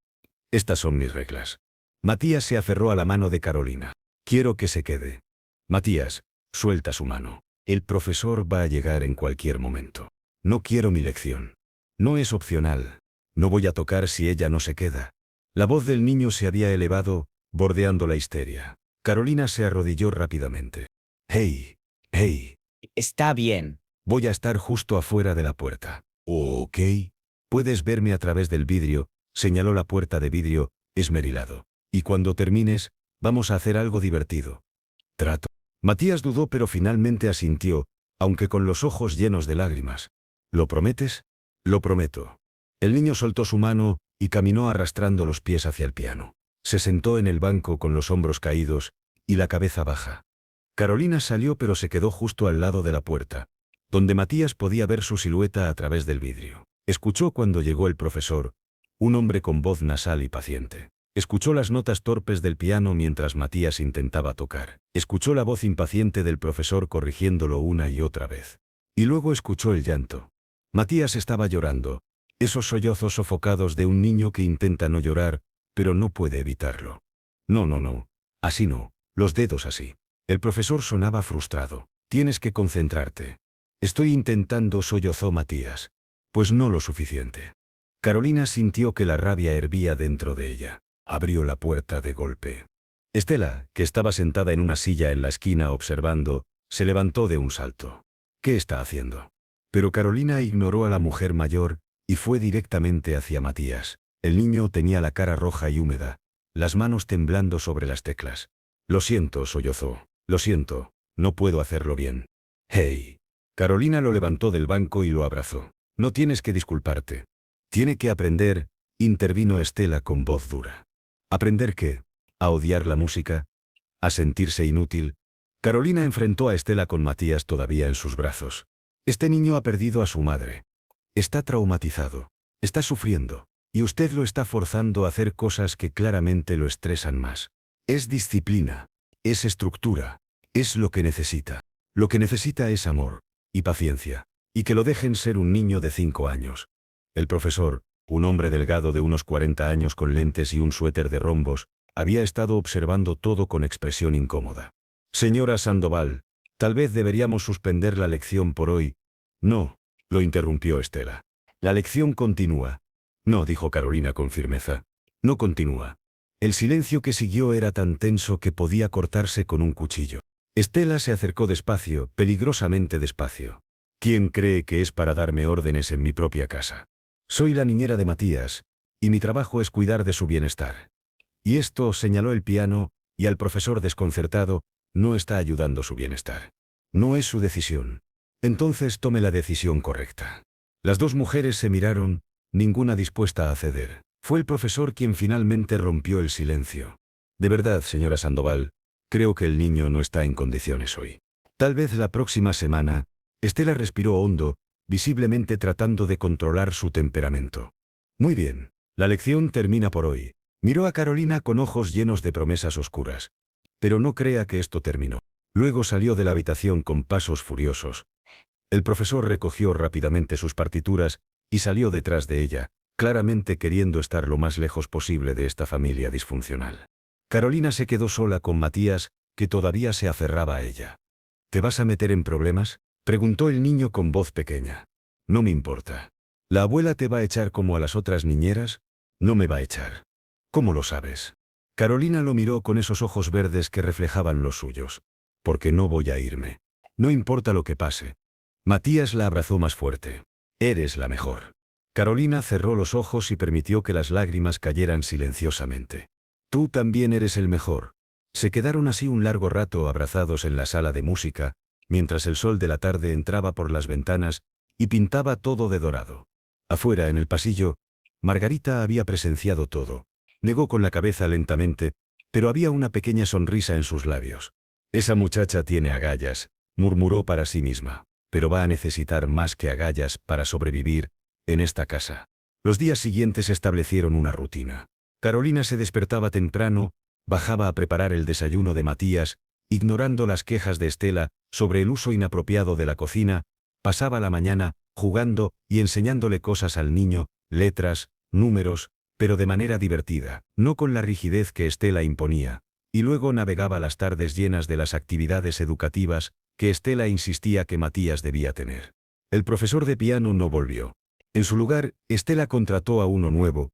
Estas son mis reglas. Matías se aferró a la mano de Carolina. Quiero que se quede. Matías, suelta su mano. El profesor va a llegar en cualquier momento. No quiero mi lección. No es opcional. No voy a tocar si ella no se queda. La voz del niño se había elevado, bordeando la histeria. Carolina se arrodilló rápidamente. Hey, hey. Está bien. Voy a estar justo afuera de la puerta. Ok. Puedes verme a través del vidrio, señaló la puerta de vidrio, esmerilado. Y cuando termines, vamos a hacer algo divertido. Trato. Matías dudó pero finalmente asintió, aunque con los ojos llenos de lágrimas. ¿Lo prometes? Lo prometo. El niño soltó su mano, y caminó arrastrando los pies hacia el piano. Se sentó en el banco con los hombros caídos, y la cabeza baja. Carolina salió pero se quedó justo al lado de la puerta, donde Matías podía ver su silueta a través del vidrio. Escuchó cuando llegó el profesor, un hombre con voz nasal y paciente. Escuchó las notas torpes del piano mientras Matías intentaba tocar. Escuchó la voz impaciente del profesor corrigiéndolo una y otra vez. Y luego escuchó el llanto. Matías estaba llorando. Esos sollozos sofocados de un niño que intenta no llorar, pero no puede evitarlo. No, no, no. Así no. Los dedos así. El profesor sonaba frustrado. Tienes que concentrarte. Estoy intentando, sollozó Matías. Pues no lo suficiente. Carolina sintió que la rabia hervía dentro de ella. Abrió la puerta de golpe. Estela, que estaba sentada en una silla en la esquina observando, se levantó de un salto. ¿Qué está haciendo? Pero Carolina ignoró a la mujer mayor y fue directamente hacia Matías. El niño tenía la cara roja y húmeda, las manos temblando sobre las teclas. Lo siento, sollozó. Lo siento, no puedo hacerlo bien. Hey. Carolina lo levantó del banco y lo abrazó. No tienes que disculparte. Tiene que aprender, intervino Estela con voz dura. ¿Aprender qué? ¿A odiar la música? ¿A sentirse inútil? Carolina enfrentó a Estela con Matías todavía en sus brazos. Este niño ha perdido a su madre. Está traumatizado. Está sufriendo. Y usted lo está forzando a hacer cosas que claramente lo estresan más. Es disciplina. Es estructura. Es lo que necesita. Lo que necesita es amor. Y paciencia. Y que lo dejen ser un niño de 5 años. El profesor, un hombre delgado de unos 40 años con lentes y un suéter de rombos, había estado observando todo con expresión incómoda. Señora Sandoval, tal vez deberíamos suspender la lección por hoy. No, lo interrumpió Estela. La lección continúa. No, dijo Carolina con firmeza. No continúa. El silencio que siguió era tan tenso que podía cortarse con un cuchillo. Estela se acercó despacio, peligrosamente despacio. ¿Quién cree que es para darme órdenes en mi propia casa? Soy la niñera de Matías, y mi trabajo es cuidar de su bienestar. Y esto, señaló el piano, y al profesor desconcertado, no está ayudando su bienestar. No es su decisión. Entonces tome la decisión correcta. Las dos mujeres se miraron, ninguna dispuesta a ceder. Fue el profesor quien finalmente rompió el silencio. De verdad, señora Sandoval, creo que el niño no está en condiciones hoy. Tal vez la próxima semana. Estela respiró hondo, visiblemente tratando de controlar su temperamento. Muy bien, la lección termina por hoy. Miró a Carolina con ojos llenos de promesas oscuras. Pero no crea que esto terminó. Luego salió de la habitación con pasos furiosos. El profesor recogió rápidamente sus partituras y salió detrás de ella, claramente queriendo estar lo más lejos posible de esta familia disfuncional. Carolina se quedó sola con Matías, que todavía se aferraba a ella. ¿Te vas a meter en problemas?, preguntó el niño con voz pequeña. No me importa. ¿La abuela te va a echar como a las otras niñeras? No me va a echar. ¿Cómo lo sabes? Carolina lo miró con esos ojos verdes que reflejaban los suyos. Porque no voy a irme. No importa lo que pase. Matías la abrazó más fuerte. Eres la mejor. Carolina cerró los ojos y permitió que las lágrimas cayeran silenciosamente. Tú también eres el mejor. Se quedaron así un largo rato abrazados en la sala de música, mientras el sol de la tarde entraba por las ventanas y pintaba todo de dorado. Afuera, en el pasillo, Margarita había presenciado todo. Negó con la cabeza lentamente, pero había una pequeña sonrisa en sus labios. Esa muchacha tiene agallas, murmuró para sí misma, pero va a necesitar más que agallas para sobrevivir en esta casa. Los días siguientes establecieron una rutina. Carolina se despertaba temprano, bajaba a preparar el desayuno de Matías, ignorando las quejas de Estela sobre el uso inapropiado de la cocina, pasaba la mañana jugando y enseñándole cosas al niño, letras, números, pero de manera divertida, no con la rigidez que Estela imponía, y luego navegaba las tardes llenas de las actividades educativas que Estela insistía que Matías debía tener. El profesor de piano no volvió. En su lugar, Estela contrató a uno nuevo,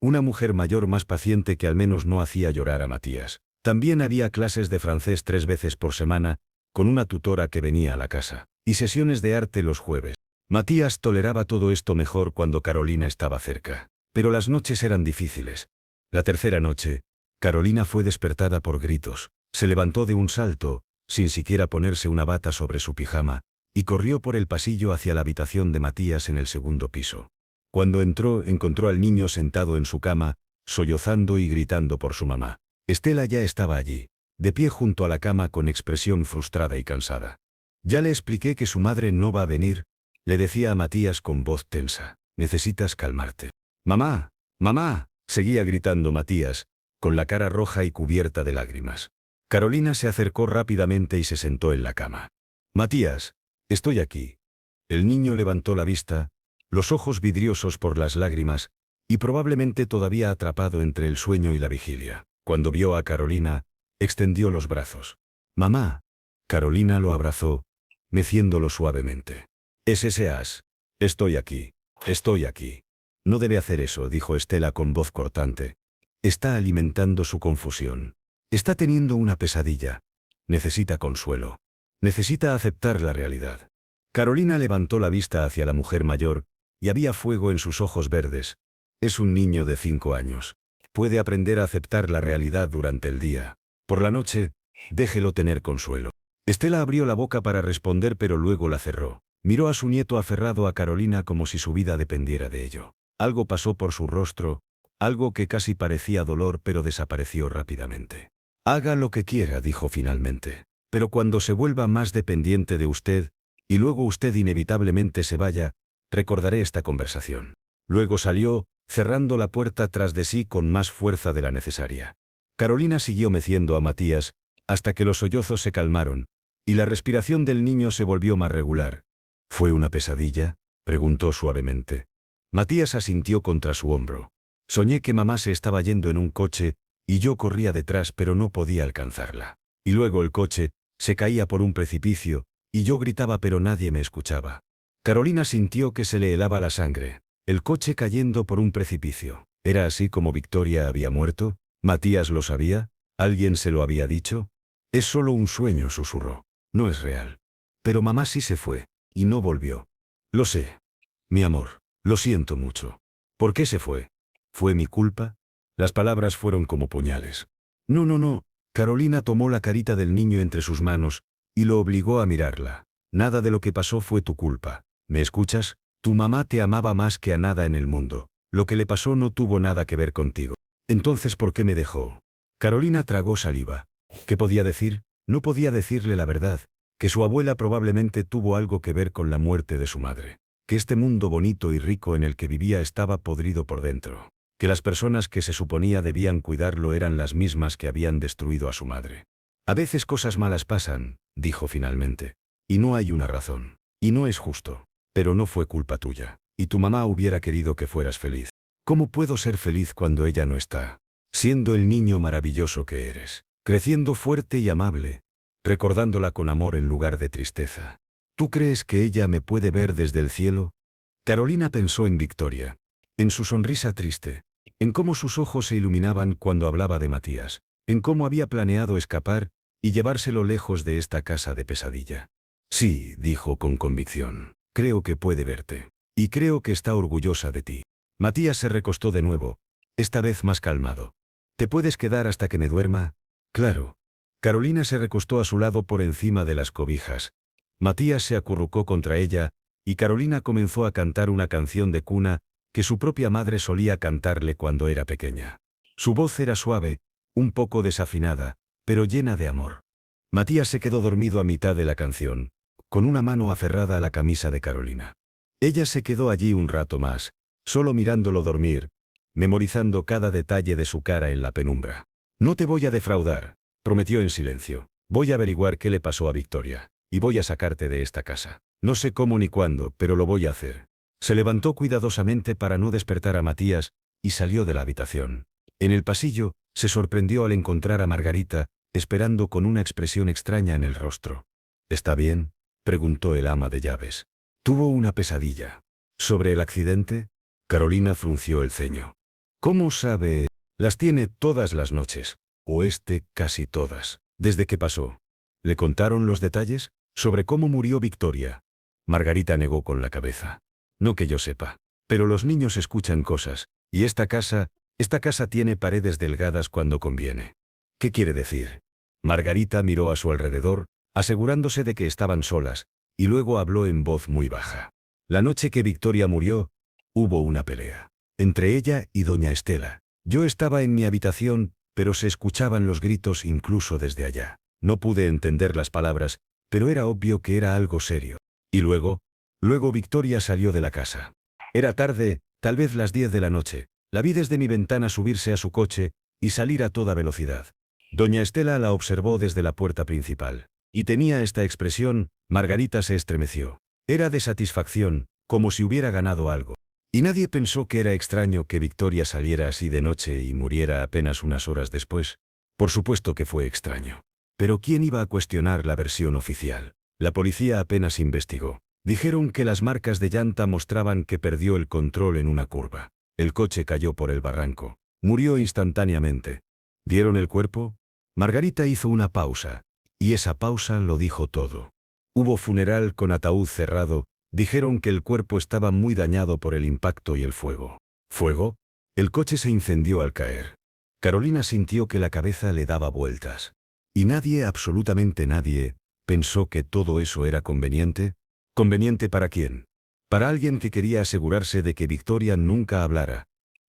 una mujer mayor más paciente que al menos no hacía llorar a Matías. También había clases de francés 3 veces por semana, con una tutora que venía a la casa, y sesiones de arte los jueves. Matías toleraba todo esto mejor cuando Carolina estaba cerca. Pero las noches eran difíciles. La tercera noche, Carolina fue despertada por gritos. Se levantó de un salto, sin siquiera ponerse una bata sobre su pijama, y corrió por el pasillo hacia la habitación de Matías en el segundo piso. Cuando entró, encontró al niño sentado en su cama, sollozando y gritando por su mamá. Estela ya estaba allí, de pie junto a la cama con expresión frustrada y cansada. Ya le expliqué que su madre no va a venir, le decía a Matías con voz tensa. Necesitas calmarte. Mamá, mamá, seguía gritando Matías, con la cara roja y cubierta de lágrimas. Carolina se acercó rápidamente y se sentó en la cama. Matías, estoy aquí. El niño levantó la vista, los ojos vidriosos por las lágrimas, y probablemente todavía atrapado entre el sueño y la vigilia. Cuando vio a Carolina, extendió los brazos. Mamá. Carolina lo abrazó, meciéndolo suavemente. Es ese as. Estoy aquí. Estoy aquí. No debe hacer eso, dijo Estela con voz cortante. Está alimentando su confusión. Está teniendo una pesadilla. Necesita consuelo. Necesita aceptar la realidad. Carolina levantó la vista hacia la mujer mayor, y había fuego en sus ojos verdes. Es un niño de 5 años. Puede aprender a aceptar la realidad durante el día. Por la noche, déjelo tener consuelo. Estela abrió la boca para responder, pero luego la cerró. Miró a su nieto aferrado a Carolina como si su vida dependiera de ello. Algo pasó por su rostro, algo que casi parecía dolor, pero desapareció rápidamente. Haga lo que quiera, dijo finalmente. Pero cuando se vuelva más dependiente de usted, y luego usted inevitablemente se vaya, recordaré esta conversación. Luego salió, cerrando la puerta tras de sí con más fuerza de la necesaria. Carolina siguió meciendo a Matías, hasta que los sollozos se calmaron, y la respiración del niño se volvió más regular. ¿Fue una pesadilla?, preguntó suavemente. Matías asintió contra su hombro. Soñé que mamá se estaba yendo en un coche, y yo corría detrás pero no podía alcanzarla. Y luego el coche se caía por un precipicio, y yo gritaba pero nadie me escuchaba. Carolina sintió que se le helaba la sangre. El coche cayendo por un precipicio. ¿Era así como Victoria había muerto? ¿Matías lo sabía? ¿Alguien se lo había dicho? Es solo un sueño, susurró. No es real. Pero mamá sí se fue, y no volvió. Lo sé. Mi amor, lo siento mucho. ¿Por qué se fue? ¿Fue mi culpa? Las palabras fueron como puñales. No, no, no. Carolina tomó la carita del niño entre sus manos, y lo obligó a mirarla. Nada de lo que pasó fue tu culpa. ¿Me escuchas? Tu mamá te amaba más que a nada en el mundo. Lo que le pasó no tuvo nada que ver contigo. Entonces, ¿por qué me dejó? Carolina tragó saliva. ¿Qué podía decir? No podía decirle la verdad, que su abuela probablemente tuvo algo que ver con la muerte de su madre, que este mundo bonito y rico en el que vivía estaba podrido por dentro, que las personas que se suponía debían cuidarlo eran las mismas que habían destruido a su madre. A veces cosas malas pasan, dijo finalmente, y no hay una razón, y no es justo, pero no fue culpa tuya, y tu mamá hubiera querido que fueras feliz. ¿Cómo puedo ser feliz cuando ella no está? Siendo el niño maravilloso que eres, creciendo fuerte y amable, recordándola con amor en lugar de tristeza. ¿Tú crees que ella me puede ver desde el cielo? Carolina pensó en Victoria, en su sonrisa triste, en cómo sus ojos se iluminaban cuando hablaba de Matías, en cómo había planeado escapar y llevárselo lejos de esta casa de pesadilla. Sí, dijo con convicción, creo que puede verte. Y creo que está orgullosa de ti. Matías se recostó de nuevo, esta vez más calmado. ¿Te puedes quedar hasta que me duerma? Claro. Carolina se recostó a su lado por encima de las cobijas. Matías se acurrucó contra ella, y Carolina comenzó a cantar una canción de cuna que su propia madre solía cantarle cuando era pequeña. Su voz era suave, un poco desafinada, pero llena de amor. Matías se quedó dormido a mitad de la canción, con una mano aferrada a la camisa de Carolina. Ella se quedó allí un rato más, solo mirándolo dormir, memorizando cada detalle de su cara en la penumbra. No te voy a defraudar, prometió en silencio. Voy a averiguar qué le pasó a Victoria, y voy a sacarte de esta casa. No sé cómo ni cuándo, pero lo voy a hacer. Se levantó cuidadosamente para no despertar a Matías, y salió de la habitación. En el pasillo, se sorprendió al encontrar a Margarita, esperando con una expresión extraña en el rostro. ¿Está bien?, preguntó el ama de llaves. Tuvo una pesadilla. ¿Sobre el accidente? Carolina frunció el ceño. ¿Cómo sabe? Las tiene todas las noches. O casi todas. ¿Desde qué pasó? ¿Le contaron los detalles? ¿Sobre cómo murió Victoria? Margarita negó con la cabeza. No que yo sepa. Pero los niños escuchan cosas, y esta casa tiene paredes delgadas cuando conviene. ¿Qué quiere decir? Margarita miró a su alrededor, asegurándose de que estaban solas, y luego habló en voz muy baja. La noche que Victoria murió, hubo una pelea. Entre ella y doña Estela. Yo estaba en mi habitación, pero se escuchaban los gritos incluso desde allá. No pude entender las palabras, pero era obvio que era algo serio. Y luego Victoria salió de la casa. Era tarde, tal vez las 10 de la noche. La vi desde mi ventana subirse a su coche y salir a toda velocidad. Doña Estela la observó desde la puerta principal. Y tenía esta expresión. Margarita se estremeció. Era de satisfacción, como si hubiera ganado algo. Y nadie pensó que era extraño que Victoria saliera así de noche y muriera apenas unas horas después. Por supuesto que fue extraño. Pero ¿quién iba a cuestionar la versión oficial? La policía apenas investigó. Dijeron que las marcas de llanta mostraban que perdió el control en una curva. El coche cayó por el barranco. Murió instantáneamente. ¿Vieron el cuerpo? Margarita hizo una pausa, y esa pausa lo dijo todo. Hubo funeral con ataúd cerrado. Dijeron que el cuerpo estaba muy dañado por el impacto y el fuego. ¿Fuego? El coche se incendió al caer. Carolina sintió que la cabeza le daba vueltas. Y nadie, absolutamente nadie, pensó que todo eso era conveniente. ¿Conveniente para quién? Para alguien que quería asegurarse de que Victoria nunca hablara,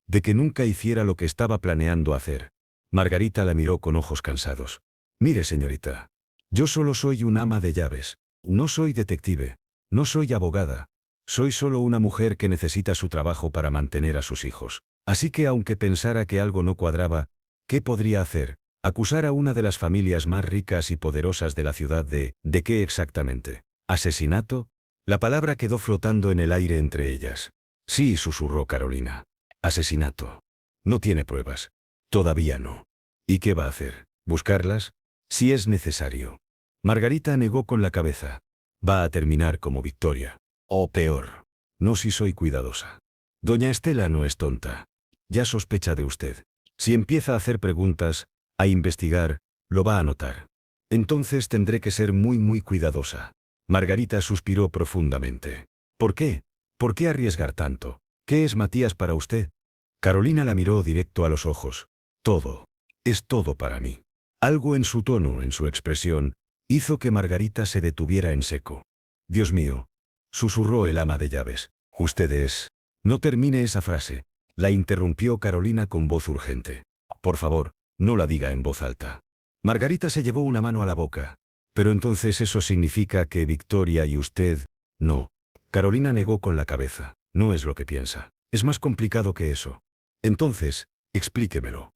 de que nunca hiciera lo que estaba planeando hacer. Margarita la miró con ojos cansados. Mire, señorita, yo solo soy un ama de llaves. No soy detective. No soy abogada. Soy solo una mujer que necesita su trabajo para mantener a sus hijos. Así que aunque pensara que algo no cuadraba, ¿qué podría hacer? Acusar a una de las familias más ricas y poderosas de la ciudad ¿de qué exactamente? ¿Asesinato? La palabra quedó flotando en el aire entre ellas. Sí, susurró Carolina. Asesinato. No tiene pruebas. Todavía no. ¿Y qué va a hacer? ¿Buscarlas? Si es necesario. Margarita negó con la cabeza. Va a terminar como Victoria. O peor. No si soy cuidadosa. Doña Estela no es tonta. Ya sospecha de usted. Si empieza a hacer preguntas, a investigar, lo va a notar. Entonces tendré que ser muy cuidadosa. Margarita suspiró profundamente. ¿Por qué? ¿Por qué arriesgar tanto? ¿Qué es Matías para usted? Carolina la miró directo a los ojos. Todo. Es todo para mí. Algo en su tono, en su expresión, hizo que Margarita se detuviera en seco. Dios mío, susurró el ama de llaves. Usted es... No termine esa frase. La interrumpió Carolina con voz urgente. Por favor, no la diga en voz alta. Margarita se llevó una mano a la boca. Pero entonces eso significa que Victoria y usted... No. Carolina negó con la cabeza. No es lo que piensa. Es más complicado que eso. Entonces, explíquemelo.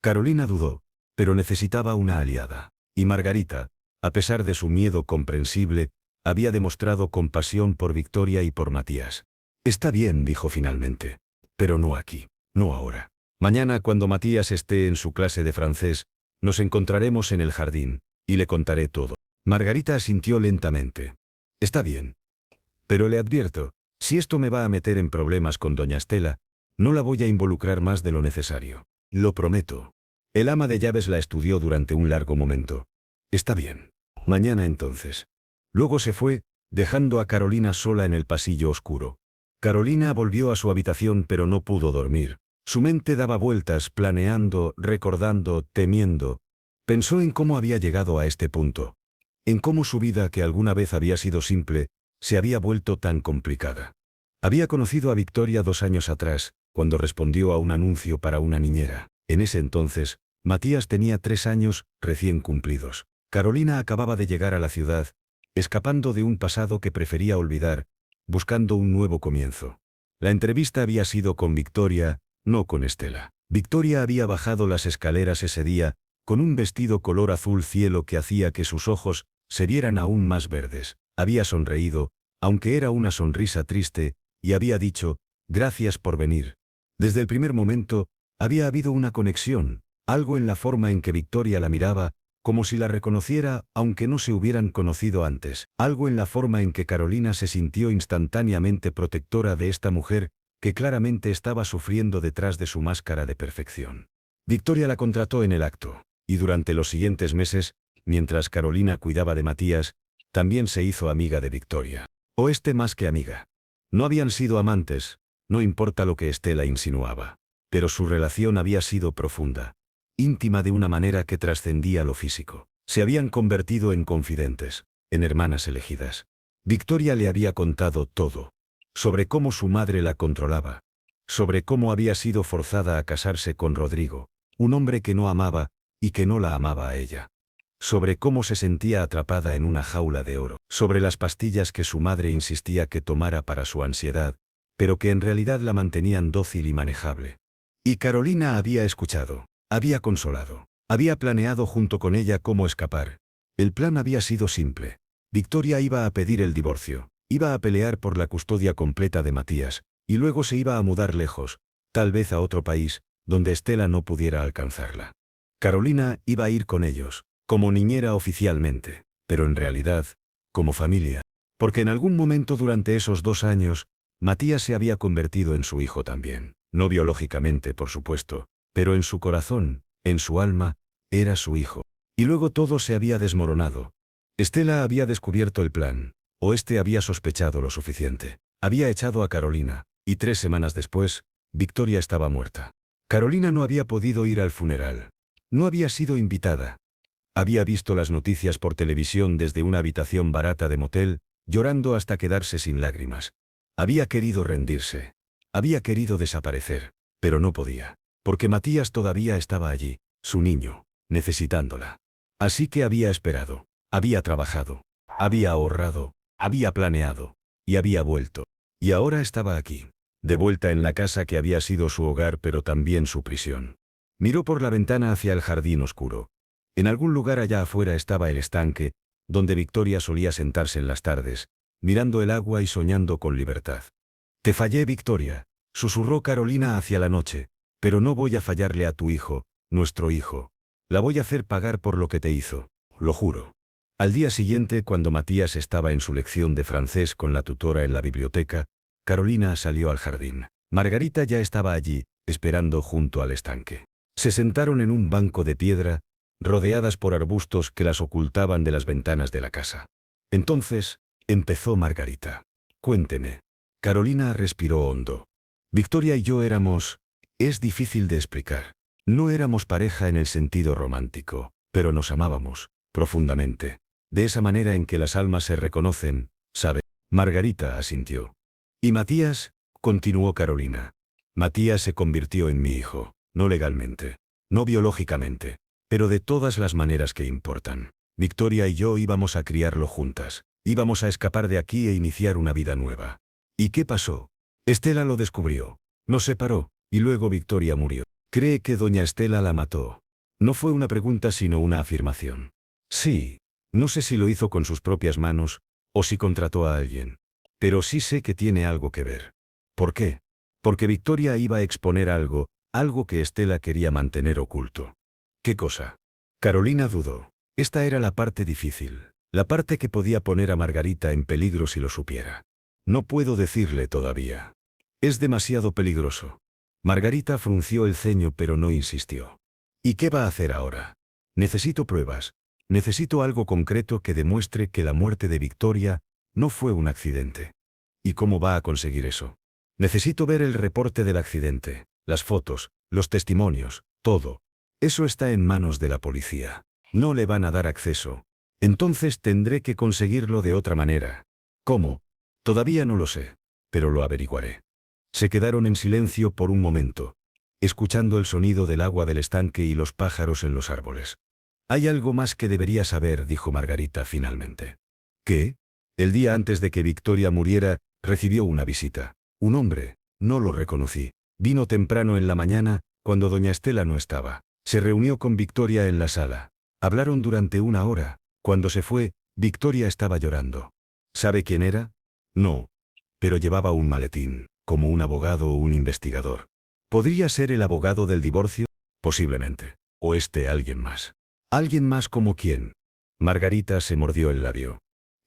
Carolina dudó, pero necesitaba una aliada. Y Margarita, a pesar de su miedo comprensible, había demostrado compasión por Victoria y por Matías. Está bien, dijo finalmente. Pero no aquí. No ahora. Mañana, cuando Matías esté en su clase de francés, nos encontraremos en el jardín, y le contaré todo. Margarita asintió lentamente. Está bien. Pero le advierto, si esto me va a meter en problemas con doña Estela, no la voy a involucrar más de lo necesario. Lo prometo. El ama de llaves la estudió durante un largo momento. Está bien. Mañana entonces. Luego se fue, dejando a Carolina sola en el pasillo oscuro. Carolina volvió a su habitación pero no pudo dormir. Su mente daba vueltas, planeando, recordando, temiendo. Pensó en cómo había llegado a este punto. En cómo su vida, que alguna vez había sido simple, se había vuelto tan complicada. Había conocido a Victoria 2 años atrás, cuando respondió a un anuncio para una niñera. En ese entonces, Matías tenía 3 años, recién cumplidos. Carolina acababa de llegar a la ciudad, escapando de un pasado que prefería olvidar, buscando un nuevo comienzo. La entrevista había sido con Victoria, no con Estela. Victoria había bajado las escaleras ese día, con un vestido color azul cielo que hacía que sus ojos se vieran aún más verdes. Había sonreído, aunque era una sonrisa triste, y había dicho, gracias por venir. Desde el primer momento, había habido una conexión, algo en la forma en que Victoria la miraba, como si la reconociera, aunque no se hubieran conocido antes. Algo en la forma en que Carolina se sintió instantáneamente protectora de esta mujer, que claramente estaba sufriendo detrás de su máscara de perfección. Victoria la contrató en el acto, y durante los siguientes meses, mientras Carolina cuidaba de Matías, también se hizo amiga de Victoria. O más que amiga. No habían sido amantes, no importa lo que Estela insinuaba. Pero su relación había sido profunda, íntima de una manera que trascendía lo físico. Se habían convertido en confidentes, en hermanas elegidas. Victoria le había contado todo. Sobre cómo su madre la controlaba. Sobre cómo había sido forzada a casarse con Rodrigo, un hombre que no amaba, y que no la amaba a ella. Sobre cómo se sentía atrapada en una jaula de oro. Sobre las pastillas que su madre insistía que tomara para su ansiedad, pero que en realidad la mantenían dócil y manejable. Y Carolina había escuchado, había consolado, había planeado junto con ella cómo escapar. El plan había sido simple. Victoria iba a pedir el divorcio, iba a pelear por la custodia completa de Matías, y luego se iba a mudar lejos, tal vez a otro país, donde Estela no pudiera alcanzarla. Carolina iba a ir con ellos, como niñera oficialmente, pero en realidad, como familia. Porque en algún momento durante esos 2 años, Matías se había convertido en su hijo también. No biológicamente, por supuesto, pero en su corazón, en su alma, era su hijo. Y luego todo se había desmoronado. Estela había descubierto el plan, o este había sospechado lo suficiente. Había echado a Carolina, y 3 semanas después, Victoria estaba muerta. Carolina no había podido ir al funeral. No había sido invitada. Había visto las noticias por televisión desde una habitación barata de motel, llorando hasta quedarse sin lágrimas. Había querido rendirse. Había querido desaparecer, pero no podía, porque Matías todavía estaba allí, su niño, necesitándola. Así que había esperado, había trabajado, había ahorrado, había planeado, y había vuelto. Y ahora estaba aquí, de vuelta en la casa que había sido su hogar pero también su prisión. Miró por la ventana hacia el jardín oscuro. En algún lugar allá afuera estaba el estanque, donde Victoria solía sentarse en las tardes, mirando el agua y soñando con libertad. «Te fallé, Victoria», susurró Carolina hacia la noche, «pero no voy a fallarle a tu hijo, nuestro hijo. La voy a hacer pagar por lo que te hizo, lo juro». Al día siguiente, cuando Matías estaba en su lección de francés con la tutora en la biblioteca, Carolina salió al jardín. Margarita ya estaba allí, esperando junto al estanque. Se sentaron en un banco de piedra, rodeadas por arbustos que las ocultaban de las ventanas de la casa. Entonces, empezó Margarita. «Cuénteme». Carolina respiró hondo. «Victoria y yo éramos... Es difícil de explicar. No éramos pareja en el sentido romántico, pero nos amábamos, profundamente. De esa manera en que las almas se reconocen, ¿sabe?» Margarita asintió. «¿Y Matías?», continuó Carolina. «Matías se convirtió en mi hijo, no legalmente, no biológicamente, pero de todas las maneras que importan. Victoria y yo íbamos a criarlo juntas, íbamos a escapar de aquí e iniciar una vida nueva. ¿Y qué pasó? Estela lo descubrió, nos separó, y luego Victoria murió. ¿Cree que doña Estela la mató?». No fue una pregunta sino una afirmación. «Sí. No sé si lo hizo con sus propias manos, o si contrató a alguien. Pero sí sé que tiene algo que ver». «¿Por qué?». «Porque Victoria iba a exponer algo, algo que Estela quería mantener oculto». «¿Qué cosa?». Carolina dudó. Esta era la parte difícil, la parte que podía poner a Margarita en peligro si lo supiera. «No puedo decirle todavía. Es demasiado peligroso». Margarita frunció el ceño pero no insistió. «¿Y qué va a hacer ahora?». «Necesito pruebas. Necesito algo concreto que demuestre que la muerte de Victoria no fue un accidente». «¿Y cómo va a conseguir eso?». «Necesito ver el reporte del accidente, las fotos, los testimonios, todo. Eso está en manos de la policía. No le van a dar acceso. Entonces tendré que conseguirlo de otra manera». «¿Cómo?». «Todavía no lo sé, pero lo averiguaré». Se quedaron en silencio por un momento, escuchando el sonido del agua del estanque y los pájaros en los árboles. «Hay algo más que debería saber», dijo Margarita finalmente. «¿Qué?». «El día antes de que Victoria muriera, recibió una visita. Un hombre, no lo reconocí. Vino temprano en la mañana, cuando doña Estela no estaba. Se reunió con Victoria en la sala. Hablaron durante 1 hora. Cuando se fue, Victoria estaba llorando. ¿Sabe quién era?». «No. Pero llevaba un maletín, como un abogado o un investigador». «¿Podría ser el abogado del divorcio?». «Posiblemente. O alguien más». «¿Alguien más como quién?». Margarita se mordió el labio.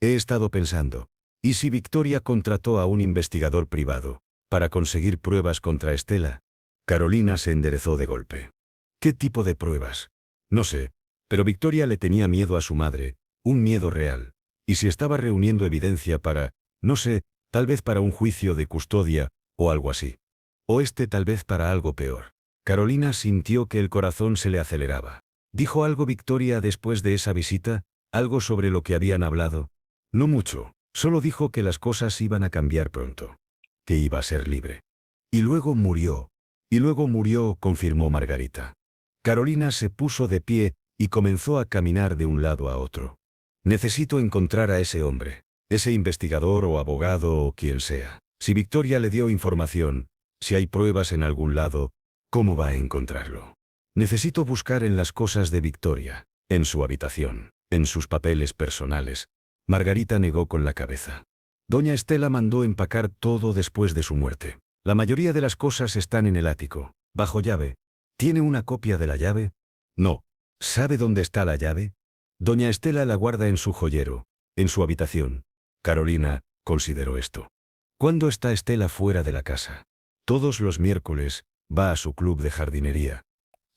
«He estado pensando. ¿Y si Victoria contrató a un investigador privado para conseguir pruebas contra Estela?». Carolina se enderezó de golpe. «¿Qué tipo de pruebas?». «No sé. Pero Victoria le tenía miedo a su madre, un miedo real. Y si estaba reuniendo evidencia para, no sé, tal vez para un juicio de custodia, o algo así. O tal vez para algo peor». Carolina sintió que el corazón se le aceleraba. «¿Dijo algo Victoria después de esa visita? ¿Algo sobre lo que habían hablado?». «No mucho. Solo dijo que las cosas iban a cambiar pronto. Que iba a ser libre». «Y luego murió». «Y luego murió», confirmó Margarita. Carolina se puso de pie y comenzó a caminar de un lado a otro. «Necesito encontrar a ese hombre, ese investigador o abogado o quien sea. Si Victoria le dio información, si hay pruebas en algún lado, ¿cómo va a encontrarlo?». «Necesito buscar en las cosas de Victoria, en su habitación, en sus papeles personales». Margarita negó con la cabeza. «Doña Estela mandó empacar todo después de su muerte. La mayoría de las cosas están en el ático, bajo llave». «¿Tiene una copia de la llave?». «No». «¿Sabe dónde está la llave?». «Doña Estela la guarda en su joyero, en su habitación». Carolina, consideró esto. ¿Cuándo está Estela fuera de la casa? Todos los miércoles, va a su club de jardinería.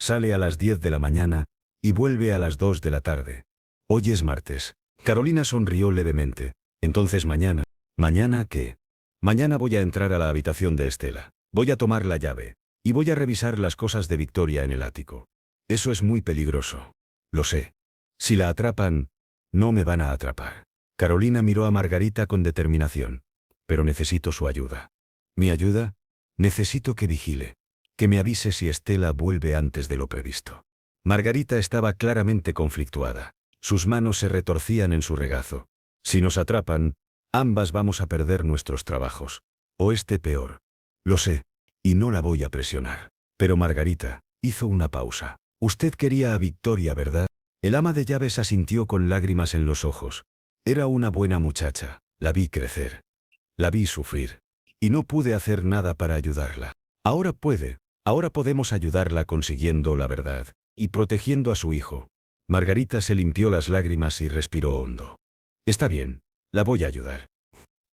Sale a las 10 de la mañana, y vuelve a las 2 de la tarde. Hoy es martes. Carolina sonrió levemente. Entonces mañana. ¿Mañana qué? Mañana voy a entrar a la habitación de Estela. Voy a tomar la llave. Y voy a revisar las cosas de Victoria en el ático. Eso es muy peligroso. Lo sé. Si la atrapan, no me van a atrapar. Carolina miró a Margarita con determinación. Pero necesito su ayuda. ¿Mi ayuda? Necesito que vigile. Que me avise si Estela vuelve antes de lo previsto. Margarita estaba claramente conflictuada. Sus manos se retorcían en su regazo. Si nos atrapan, ambas vamos a perder nuestros trabajos. O este peor. Lo sé. Y no la voy a presionar. Pero Margarita, hizo una pausa. Usted quería a Victoria, ¿verdad? El ama de llaves asintió con lágrimas en los ojos. Era una buena muchacha. La vi crecer. La vi sufrir. Y no pude hacer nada para ayudarla. Ahora puede. Ahora podemos ayudarla consiguiendo la verdad. Y protegiendo a su hijo. Margarita se limpió las lágrimas y respiró hondo. Está bien. La voy a ayudar.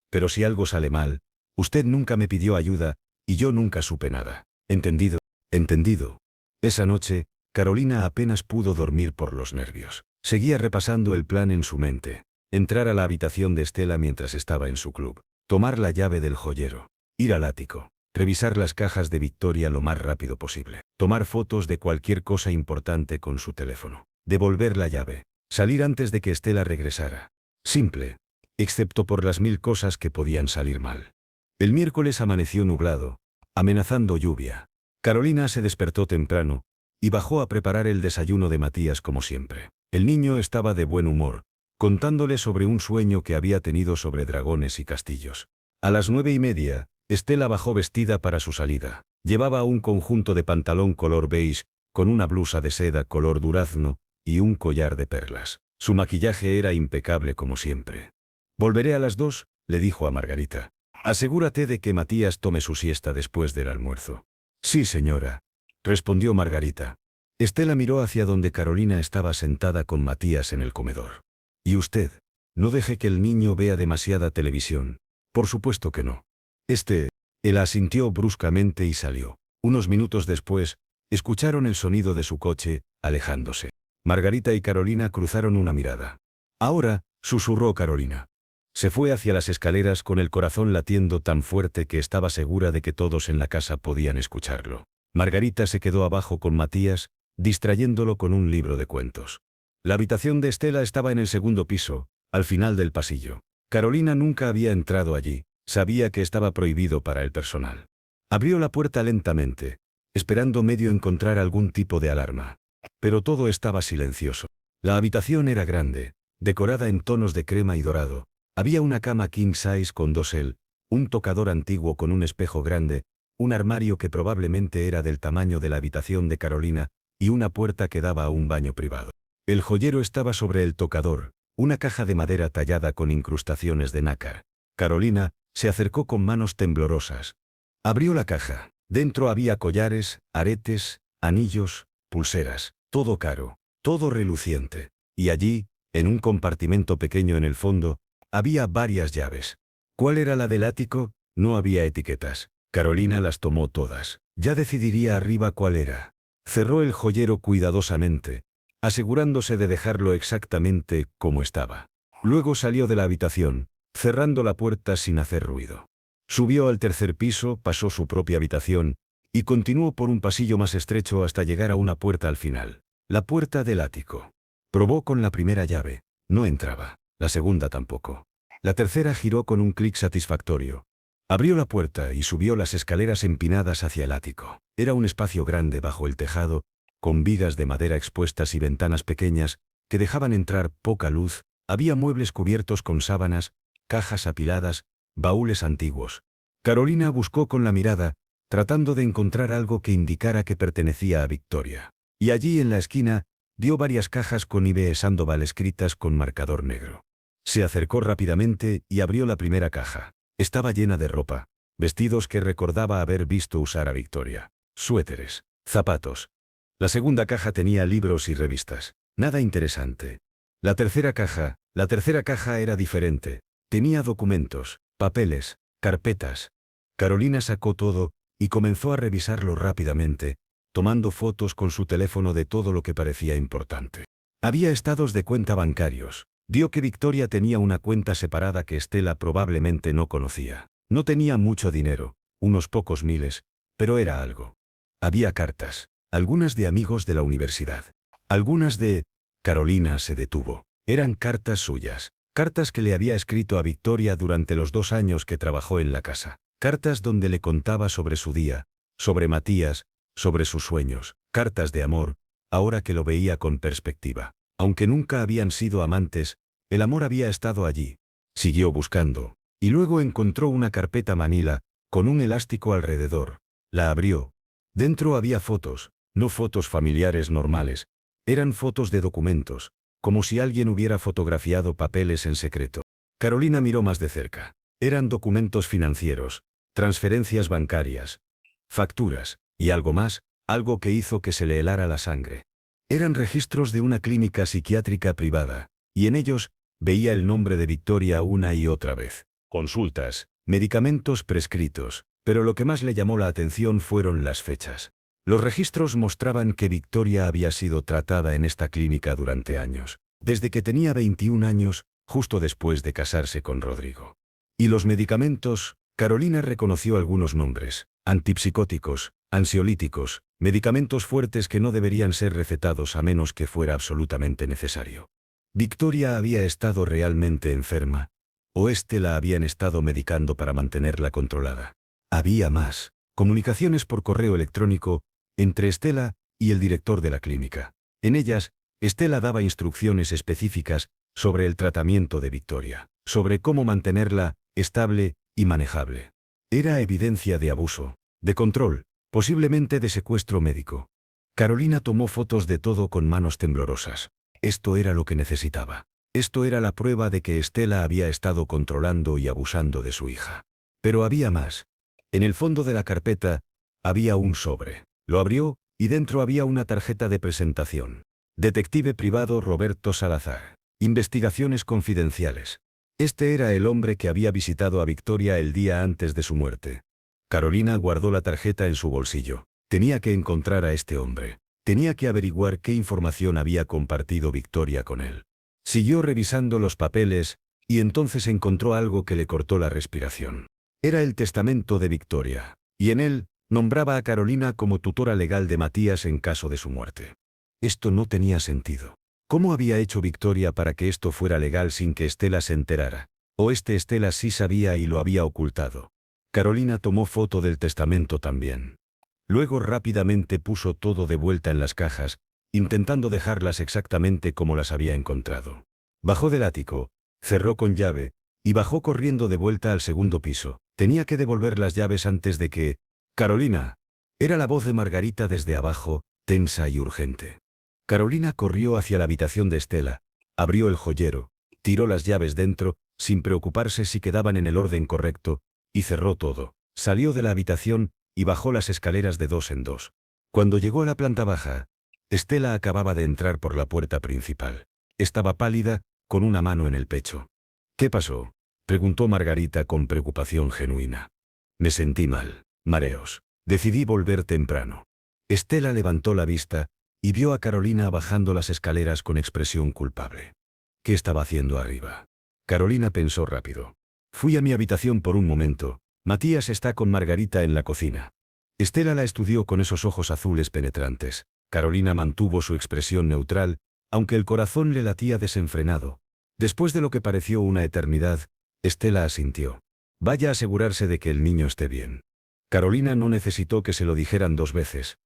Pero si algo sale mal, usted nunca me pidió ayuda, y yo nunca supe nada. ¿Entendido? Entendido. Esa noche, Carolina apenas pudo dormir por los nervios. Seguía repasando el plan en su mente. Entrar a la habitación de Estela mientras estaba en su club. Tomar la llave del joyero. Ir al ático. Revisar las cajas de Victoria lo más rápido posible. Tomar fotos de cualquier cosa importante con su teléfono. Devolver la llave. Salir antes de que Estela regresara. Simple. Excepto por las 1000 cosas que podían salir mal. El miércoles amaneció nublado, amenazando lluvia. Carolina se despertó temprano y bajó a preparar el desayuno de Matías como siempre. El niño estaba de buen humor, contándole sobre un sueño que había tenido sobre dragones y castillos. A las 9:30, Estela bajó vestida para su salida. Llevaba un conjunto de pantalón color beige, con una blusa de seda color durazno y un collar de perlas. Su maquillaje era impecable como siempre. «Volveré a las 2», le dijo a Margarita. «Asegúrate de que Matías tome su siesta después del almuerzo». «Sí, señora», respondió Margarita. Estela miró hacia donde Carolina estaba sentada con Matías en el comedor. «¿Y usted? No deje que el niño vea demasiada televisión». «Por supuesto que no». Él asintió bruscamente y salió. Unos minutos después, escucharon el sonido de su coche, alejándose. Margarita y Carolina cruzaron una mirada. «Ahora», susurró Carolina. Se fue hacia las escaleras con el corazón latiendo tan fuerte que estaba segura de que todos en la casa podían escucharlo. Margarita se quedó abajo con Matías, distrayéndolo con un libro de cuentos. La habitación de Estela estaba en el segundo piso, al final del pasillo. Carolina nunca había entrado allí, sabía que estaba prohibido para el personal. Abrió la puerta lentamente, esperando medio encontrar algún tipo de alarma. Pero todo estaba silencioso. La habitación era grande, decorada en tonos de crema y dorado. Había una cama king size con dosel, un tocador antiguo con un espejo grande, un armario que probablemente era del tamaño de la habitación de Carolina, y una puerta que daba a un baño privado. El joyero estaba sobre el tocador, una caja de madera tallada con incrustaciones de nácar. Carolina se acercó con manos temblorosas. Abrió la caja. Dentro había collares, aretes, anillos, pulseras, todo caro, todo reluciente. Y allí, en un compartimento pequeño en el fondo, había varias llaves. ¿Cuál era la del ático? No había etiquetas. Carolina las tomó todas. Ya decidiría arriba cuál era. Cerró el joyero cuidadosamente, asegurándose de dejarlo exactamente como estaba. Luego salió de la habitación, cerrando la puerta sin hacer ruido. Subió al tercer piso, pasó su propia habitación, y continuó por un pasillo más estrecho hasta llegar a una puerta al final. La puerta del ático. Probó con la primera llave. No entraba. La segunda tampoco. La tercera giró con un clic satisfactorio. Abrió la puerta y subió las escaleras empinadas hacia el ático. Era un espacio grande bajo el tejado, con vigas de madera expuestas y ventanas pequeñas, que dejaban entrar poca luz. Había muebles cubiertos con sábanas, cajas apiladas, baúles antiguos. Carolina buscó con la mirada, tratando de encontrar algo que indicara que pertenecía a Victoria. Y allí en la esquina, vio varias cajas con I.B. Sandoval escritas con marcador negro. Se acercó rápidamente y abrió la primera caja. Estaba llena de ropa, vestidos que recordaba haber visto usar a Victoria, suéteres, zapatos. La segunda caja tenía libros y revistas. Nada interesante. La tercera caja era diferente. Tenía documentos, papeles, carpetas. Carolina sacó todo, y comenzó a revisarlo rápidamente, tomando fotos con su teléfono de todo lo que parecía importante. Había estados de cuenta bancarios. Vio que Victoria tenía una cuenta separada que Estela probablemente no conocía. No tenía mucho dinero, unos pocos miles, pero era algo. Había cartas, algunas de amigos de la universidad. Algunas de... Carolina se detuvo. Eran cartas suyas. Cartas que le había escrito a Victoria durante los 2 años que trabajó en la casa. Cartas donde le contaba sobre su día, sobre Matías, sobre sus sueños. Cartas de amor, ahora que lo veía con perspectiva. Aunque nunca habían sido amantes, el amor había estado allí. Siguió buscando, y luego encontró una carpeta manila, con un elástico alrededor. La abrió. Dentro había fotos, no fotos familiares normales, eran fotos de documentos, como si alguien hubiera fotografiado papeles en secreto. Carolina miró más de cerca. Eran documentos financieros, transferencias bancarias, facturas, y algo más, algo que hizo que se le helara la sangre. Eran registros de una clínica psiquiátrica privada, y en ellos, veía el nombre de Victoria una y otra vez. Consultas, medicamentos prescritos, pero lo que más le llamó la atención fueron las fechas. Los registros mostraban que Victoria había sido tratada en esta clínica durante años, desde que tenía 21 años, justo después de casarse con Rodrigo. Y los medicamentos, Carolina reconoció algunos nombres: antipsicóticos, ansiolíticos, medicamentos fuertes que no deberían ser recetados a menos que fuera absolutamente necesario. Victoria había estado realmente enferma, o la habían estado medicando para mantenerla controlada. Había más, comunicaciones por correo electrónico, entre Estela y el director de la clínica. En ellas, Estela daba instrucciones específicas sobre el tratamiento de Victoria, sobre cómo mantenerla estable y manejable. Era evidencia de abuso, de control, posiblemente de secuestro médico. Carolina tomó fotos de todo con manos temblorosas. Esto era lo que necesitaba. Esto era la prueba de que Estela había estado controlando y abusando de su hija. Pero había más. En el fondo de la carpeta, había un sobre. Lo abrió, y dentro había una tarjeta de presentación. Detective privado Roberto Salazar. Investigaciones confidenciales. Este era el hombre que había visitado a Victoria el día antes de su muerte. Carolina guardó la tarjeta en su bolsillo. Tenía que encontrar a este hombre. Tenía que averiguar qué información había compartido Victoria con él. Siguió revisando los papeles, y entonces encontró algo que le cortó la respiración. Era el testamento de Victoria, y en él, nombraba a Carolina como tutora legal de Matías en caso de su muerte. Esto no tenía sentido. ¿Cómo había hecho Victoria para que esto fuera legal sin que Estela se enterara? ¿O Estela sí sabía y lo había ocultado? Carolina tomó foto del testamento también. Luego rápidamente puso todo de vuelta en las cajas, intentando dejarlas exactamente como las había encontrado. Bajó del ático, cerró con llave, y bajó corriendo de vuelta al segundo piso. Tenía que devolver las llaves antes de que... ¡Carolina! Era la voz de Margarita desde abajo, tensa y urgente. Carolina corrió hacia la habitación de Estela, abrió el joyero, tiró las llaves dentro, sin preocuparse si quedaban en el orden correcto, y cerró todo. Salió de la habitación, y bajó las escaleras de 2 en 2. Cuando llegó a la planta baja, Estela acababa de entrar por la puerta principal. Estaba pálida, con una mano en el pecho. ¿Qué pasó?, preguntó Margarita con preocupación genuina. Me sentí mal, mareos. Decidí volver temprano. Estela levantó la vista, y vio a Carolina bajando las escaleras con expresión culpable. ¿Qué estaba haciendo arriba? Carolina pensó rápido. Fui a mi habitación por un momento. Matías está con Margarita en la cocina. Estela la estudió con esos ojos azules penetrantes. Carolina mantuvo su expresión neutral, aunque el corazón le latía desenfrenado. Después de lo que pareció una eternidad, Estela asintió. Vaya a asegurarse de que el niño esté bien. Carolina no necesitó que se lo dijeran 2 veces.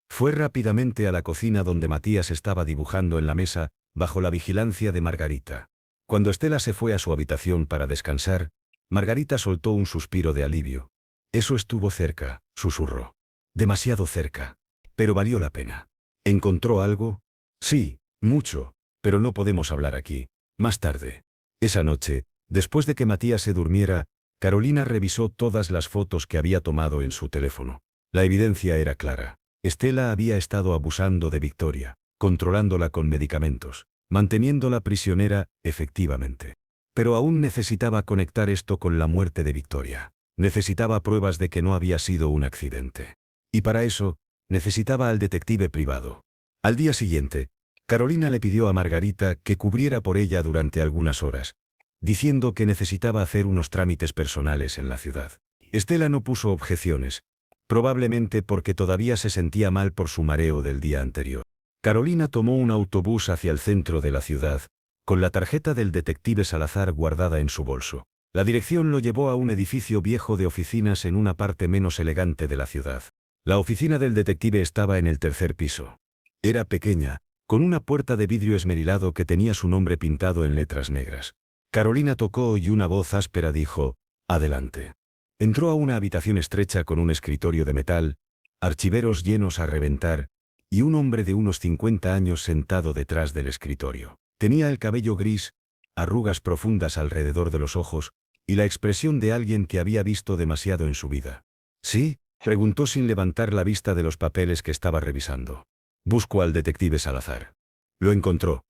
Fue rápidamente a la cocina donde Matías estaba dibujando en la mesa, bajo la vigilancia de Margarita. Cuando Estela se fue a su habitación para descansar, Margarita soltó un suspiro de alivio. Eso estuvo cerca, susurró. Demasiado cerca. Pero valió la pena. ¿Encontró algo? Sí, mucho, pero no podemos hablar aquí. Más tarde. Esa noche, después de que Matías se durmiera, Carolina revisó todas las fotos que había tomado en su teléfono. La evidencia era clara. Estela había estado abusando de Victoria, controlándola con medicamentos, manteniéndola prisionera, efectivamente. Pero aún necesitaba conectar esto con la muerte de Victoria. Necesitaba pruebas de que no había sido un accidente. Y para eso, necesitaba al detective privado. Al día siguiente, Carolina le pidió a Margarita que cubriera por ella durante algunas horas, diciendo que necesitaba hacer unos trámites personales en la ciudad. Estela no puso objeciones, probablemente porque todavía se sentía mal por su mareo del día anterior. Carolina tomó un autobús hacia el centro de la ciudad, con la tarjeta del detective Salazar guardada en su bolso. La dirección lo llevó a un edificio viejo de oficinas en una parte menos elegante de la ciudad. La oficina del detective estaba en el tercer piso. Era pequeña, con una puerta de vidrio esmerilado que tenía su nombre pintado en letras negras. Carolina tocó y una voz áspera dijo, «Adelante». Entró a una habitación estrecha con un escritorio de metal, archiveros llenos a reventar, y un hombre de unos 50 años sentado detrás del escritorio. Tenía el cabello gris, arrugas profundas alrededor de los ojos, y la expresión de alguien que había visto demasiado en su vida. «¿Sí?», preguntó sin levantar la vista de los papeles que estaba revisando. «Busco al detective Salazar». Lo encontró.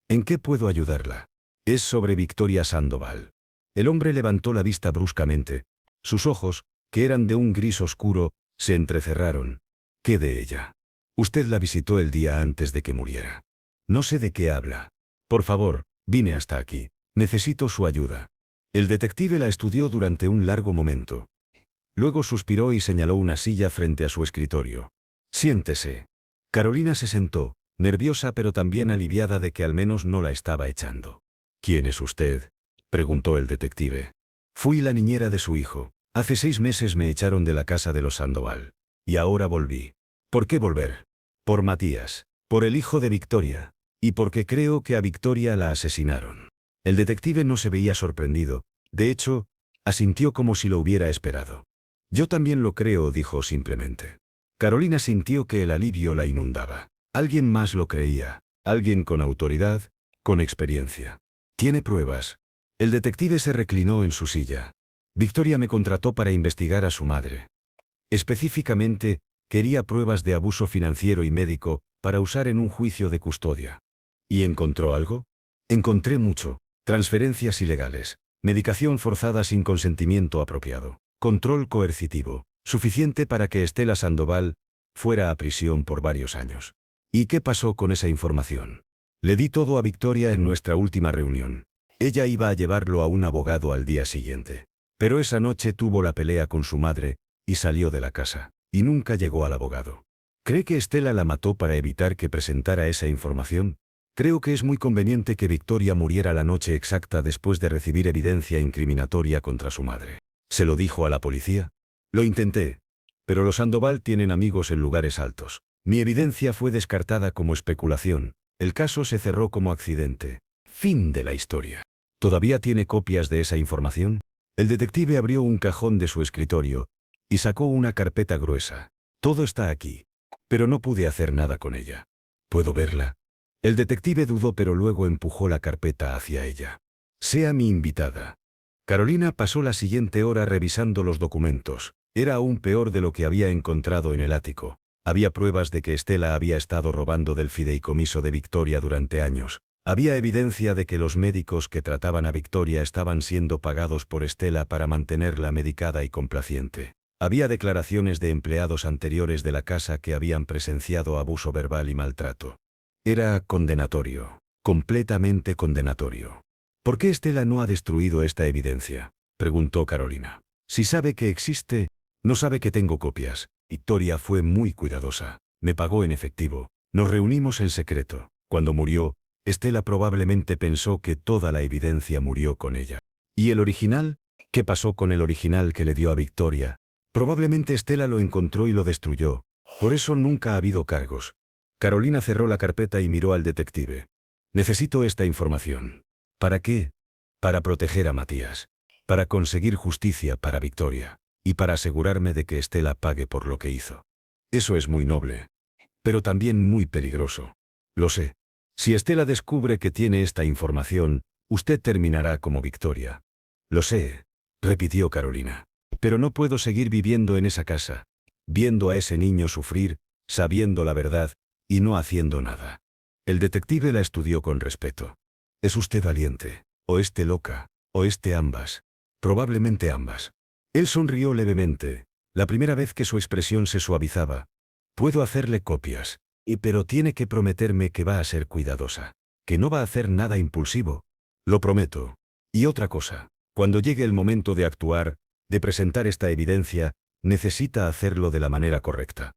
«¿En qué puedo ayudarla?» «Es sobre Victoria Sandoval». El hombre levantó la vista bruscamente. Sus ojos, que eran de un gris oscuro, se entrecerraron. «¿Qué de ella?» «Usted la visitó el día antes de que muriera». «No sé de qué habla». «Por favor, vine hasta aquí. Necesito su ayuda». El detective la estudió durante un largo momento. Luego suspiró y señaló una silla frente a su escritorio. «Siéntese». Carolina se sentó, nerviosa pero también aliviada de que al menos no la estaba echando. «¿Quién es usted?», preguntó el detective. «Fui la niñera de su hijo. Hace 6 meses me echaron de la casa de los Sandoval. Y ahora volví». «¿Por qué volver?» «Por Matías. Por el hijo de Victoria. Y porque creo que a Victoria la asesinaron». El detective no se veía sorprendido. De hecho, asintió como si lo hubiera esperado. «Yo también lo creo», dijo simplemente. Carolina sintió que el alivio la inundaba. Alguien más lo creía. Alguien con autoridad, con experiencia. «¿Tiene pruebas?» El detective se reclinó en su silla. «Victoria me contrató para investigar a su madre. Específicamente, quería pruebas de abuso financiero y médico para usar en un juicio de custodia». «¿Y encontró algo?» «Encontré mucho. Transferencias ilegales, medicación forzada sin consentimiento apropiado, control coercitivo, suficiente para que Estela Sandoval fuera a prisión por varios años». «¿Y qué pasó con esa información?» «Le di todo a Victoria en nuestra última reunión. Ella iba a llevarlo a un abogado al día siguiente. Pero esa noche tuvo la pelea con su madre, y salió de la casa, y nunca llegó al abogado». «¿Cree que Estela la mató para evitar que presentara esa información?» «Creo que es muy conveniente que Victoria muriera la noche exacta después de recibir evidencia incriminatoria contra su madre». «¿Se lo dijo a la policía?» «Lo intenté. Pero los Sandoval tienen amigos en lugares altos. Mi evidencia fue descartada como especulación. El caso se cerró como accidente. Fin de la historia». «¿Todavía tiene copias de esa información?» El detective abrió un cajón de su escritorio y sacó una carpeta gruesa. «Todo está aquí. Pero no pude hacer nada con ella». «¿Puedo verla?» El detective dudó pero luego empujó la carpeta hacia ella. «Sea mi invitada». Carolina pasó la siguiente hora revisando los documentos. Era aún peor de lo que había encontrado en el ático. Había pruebas de que Estela había estado robando del fideicomiso de Victoria durante años. Había evidencia de que los médicos que trataban a Victoria estaban siendo pagados por Estela para mantenerla medicada y complaciente. Había declaraciones de empleados anteriores de la casa que habían presenciado abuso verbal y maltrato. Era condenatorio, completamente condenatorio. «¿Por qué Estela no ha destruido esta evidencia?», preguntó Carolina. «Si sabe que existe, no sabe que tengo copias. Victoria fue muy cuidadosa. Me pagó en efectivo. Nos reunimos en secreto. Cuando murió, Estela probablemente pensó que toda la evidencia murió con ella». «¿Y el original? ¿Qué pasó con el original que le dio a Victoria?» «Probablemente Estela lo encontró y lo destruyó. Por eso nunca ha habido cargos». Carolina cerró la carpeta y miró al detective. «Necesito esta información». «¿Para qué?» «Para proteger a Matías. Para conseguir justicia para Victoria. Y para asegurarme de que Estela pague por lo que hizo». «Eso es muy noble. Pero también muy peligroso». «Lo sé. Si Estela descubre que tiene esta información, usted terminará como Victoria». «Lo sé», repitió Carolina. «Pero no puedo seguir viviendo en esa casa, viendo a ese niño sufrir, sabiendo la verdad, y no haciendo nada». El detective la estudió con respeto. «Es usted valiente. O esté loca, o esté ambas. Probablemente ambas. Él sonrió levemente, la primera vez que su expresión se suavizaba. Puedo hacerle copias, pero tiene que prometerme que va a ser cuidadosa, que no va a hacer nada impulsivo. Lo prometo. Y otra cosa, cuando llegue el momento de actuar, de presentar esta evidencia, necesita hacerlo de la manera correcta.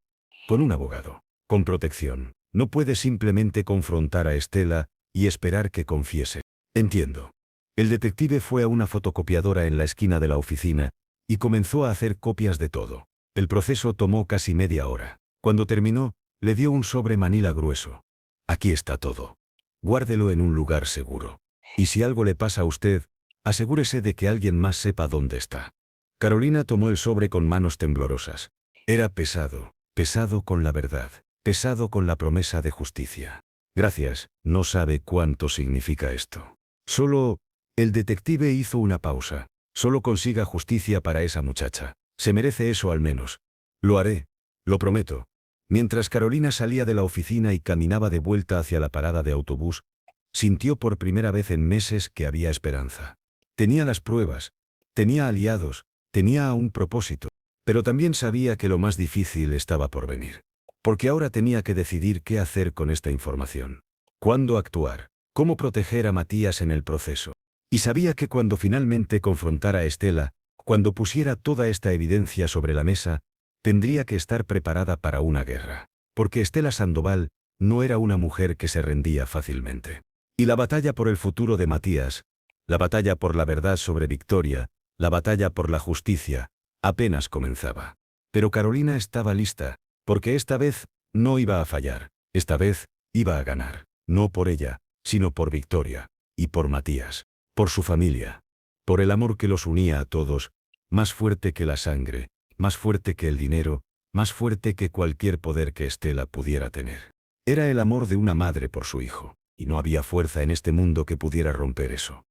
Con un abogado, con protección. No puede simplemente confrontar a Estela y esperar que confiese. Entiendo. El detective fue a una fotocopiadora en la esquina de la oficina y comenzó a hacer copias de todo. El proceso tomó casi media hora. Cuando terminó, le dio un sobre manila grueso. Aquí está todo. Guárdelo en un lugar seguro. Y si algo le pasa a usted, asegúrese de que alguien más sepa dónde está. Carolina tomó el sobre con manos temblorosas. Era pesado, pesado con la verdad, pesado con la promesa de justicia. Gracias, no sabe cuánto significa esto. Solo, el detective hizo una pausa. Solo consiga justicia para esa muchacha. Se merece eso al menos. Lo haré, lo prometo. Mientras Carolina salía de la oficina y caminaba de vuelta hacia la parada de autobús, sintió por primera vez en meses que había esperanza. Tenía las pruebas, tenía aliados, tenía un propósito, pero también sabía que lo más difícil estaba por venir. Porque ahora tenía que decidir qué hacer con esta información. Cuándo actuar, cómo proteger a Matías en el proceso. Y sabía que cuando finalmente confrontara a Estela, cuando pusiera toda esta evidencia sobre la mesa, tendría que estar preparada para una guerra. Porque Estela Sandoval no era una mujer que se rendía fácilmente. Y la batalla por el futuro de Matías, la batalla por la verdad sobre Victoria, la batalla por la justicia, apenas comenzaba. Pero Carolina estaba lista, porque esta vez no iba a fallar. Esta vez iba a ganar. No por ella, sino por Victoria. Y por Matías. Por su familia. Por el amor que los unía a todos, más fuerte que la sangre, más fuerte que el dinero, más fuerte que cualquier poder que Estela pudiera tener. Era el amor de una madre por su hijo, y no había fuerza en este mundo que pudiera romper eso.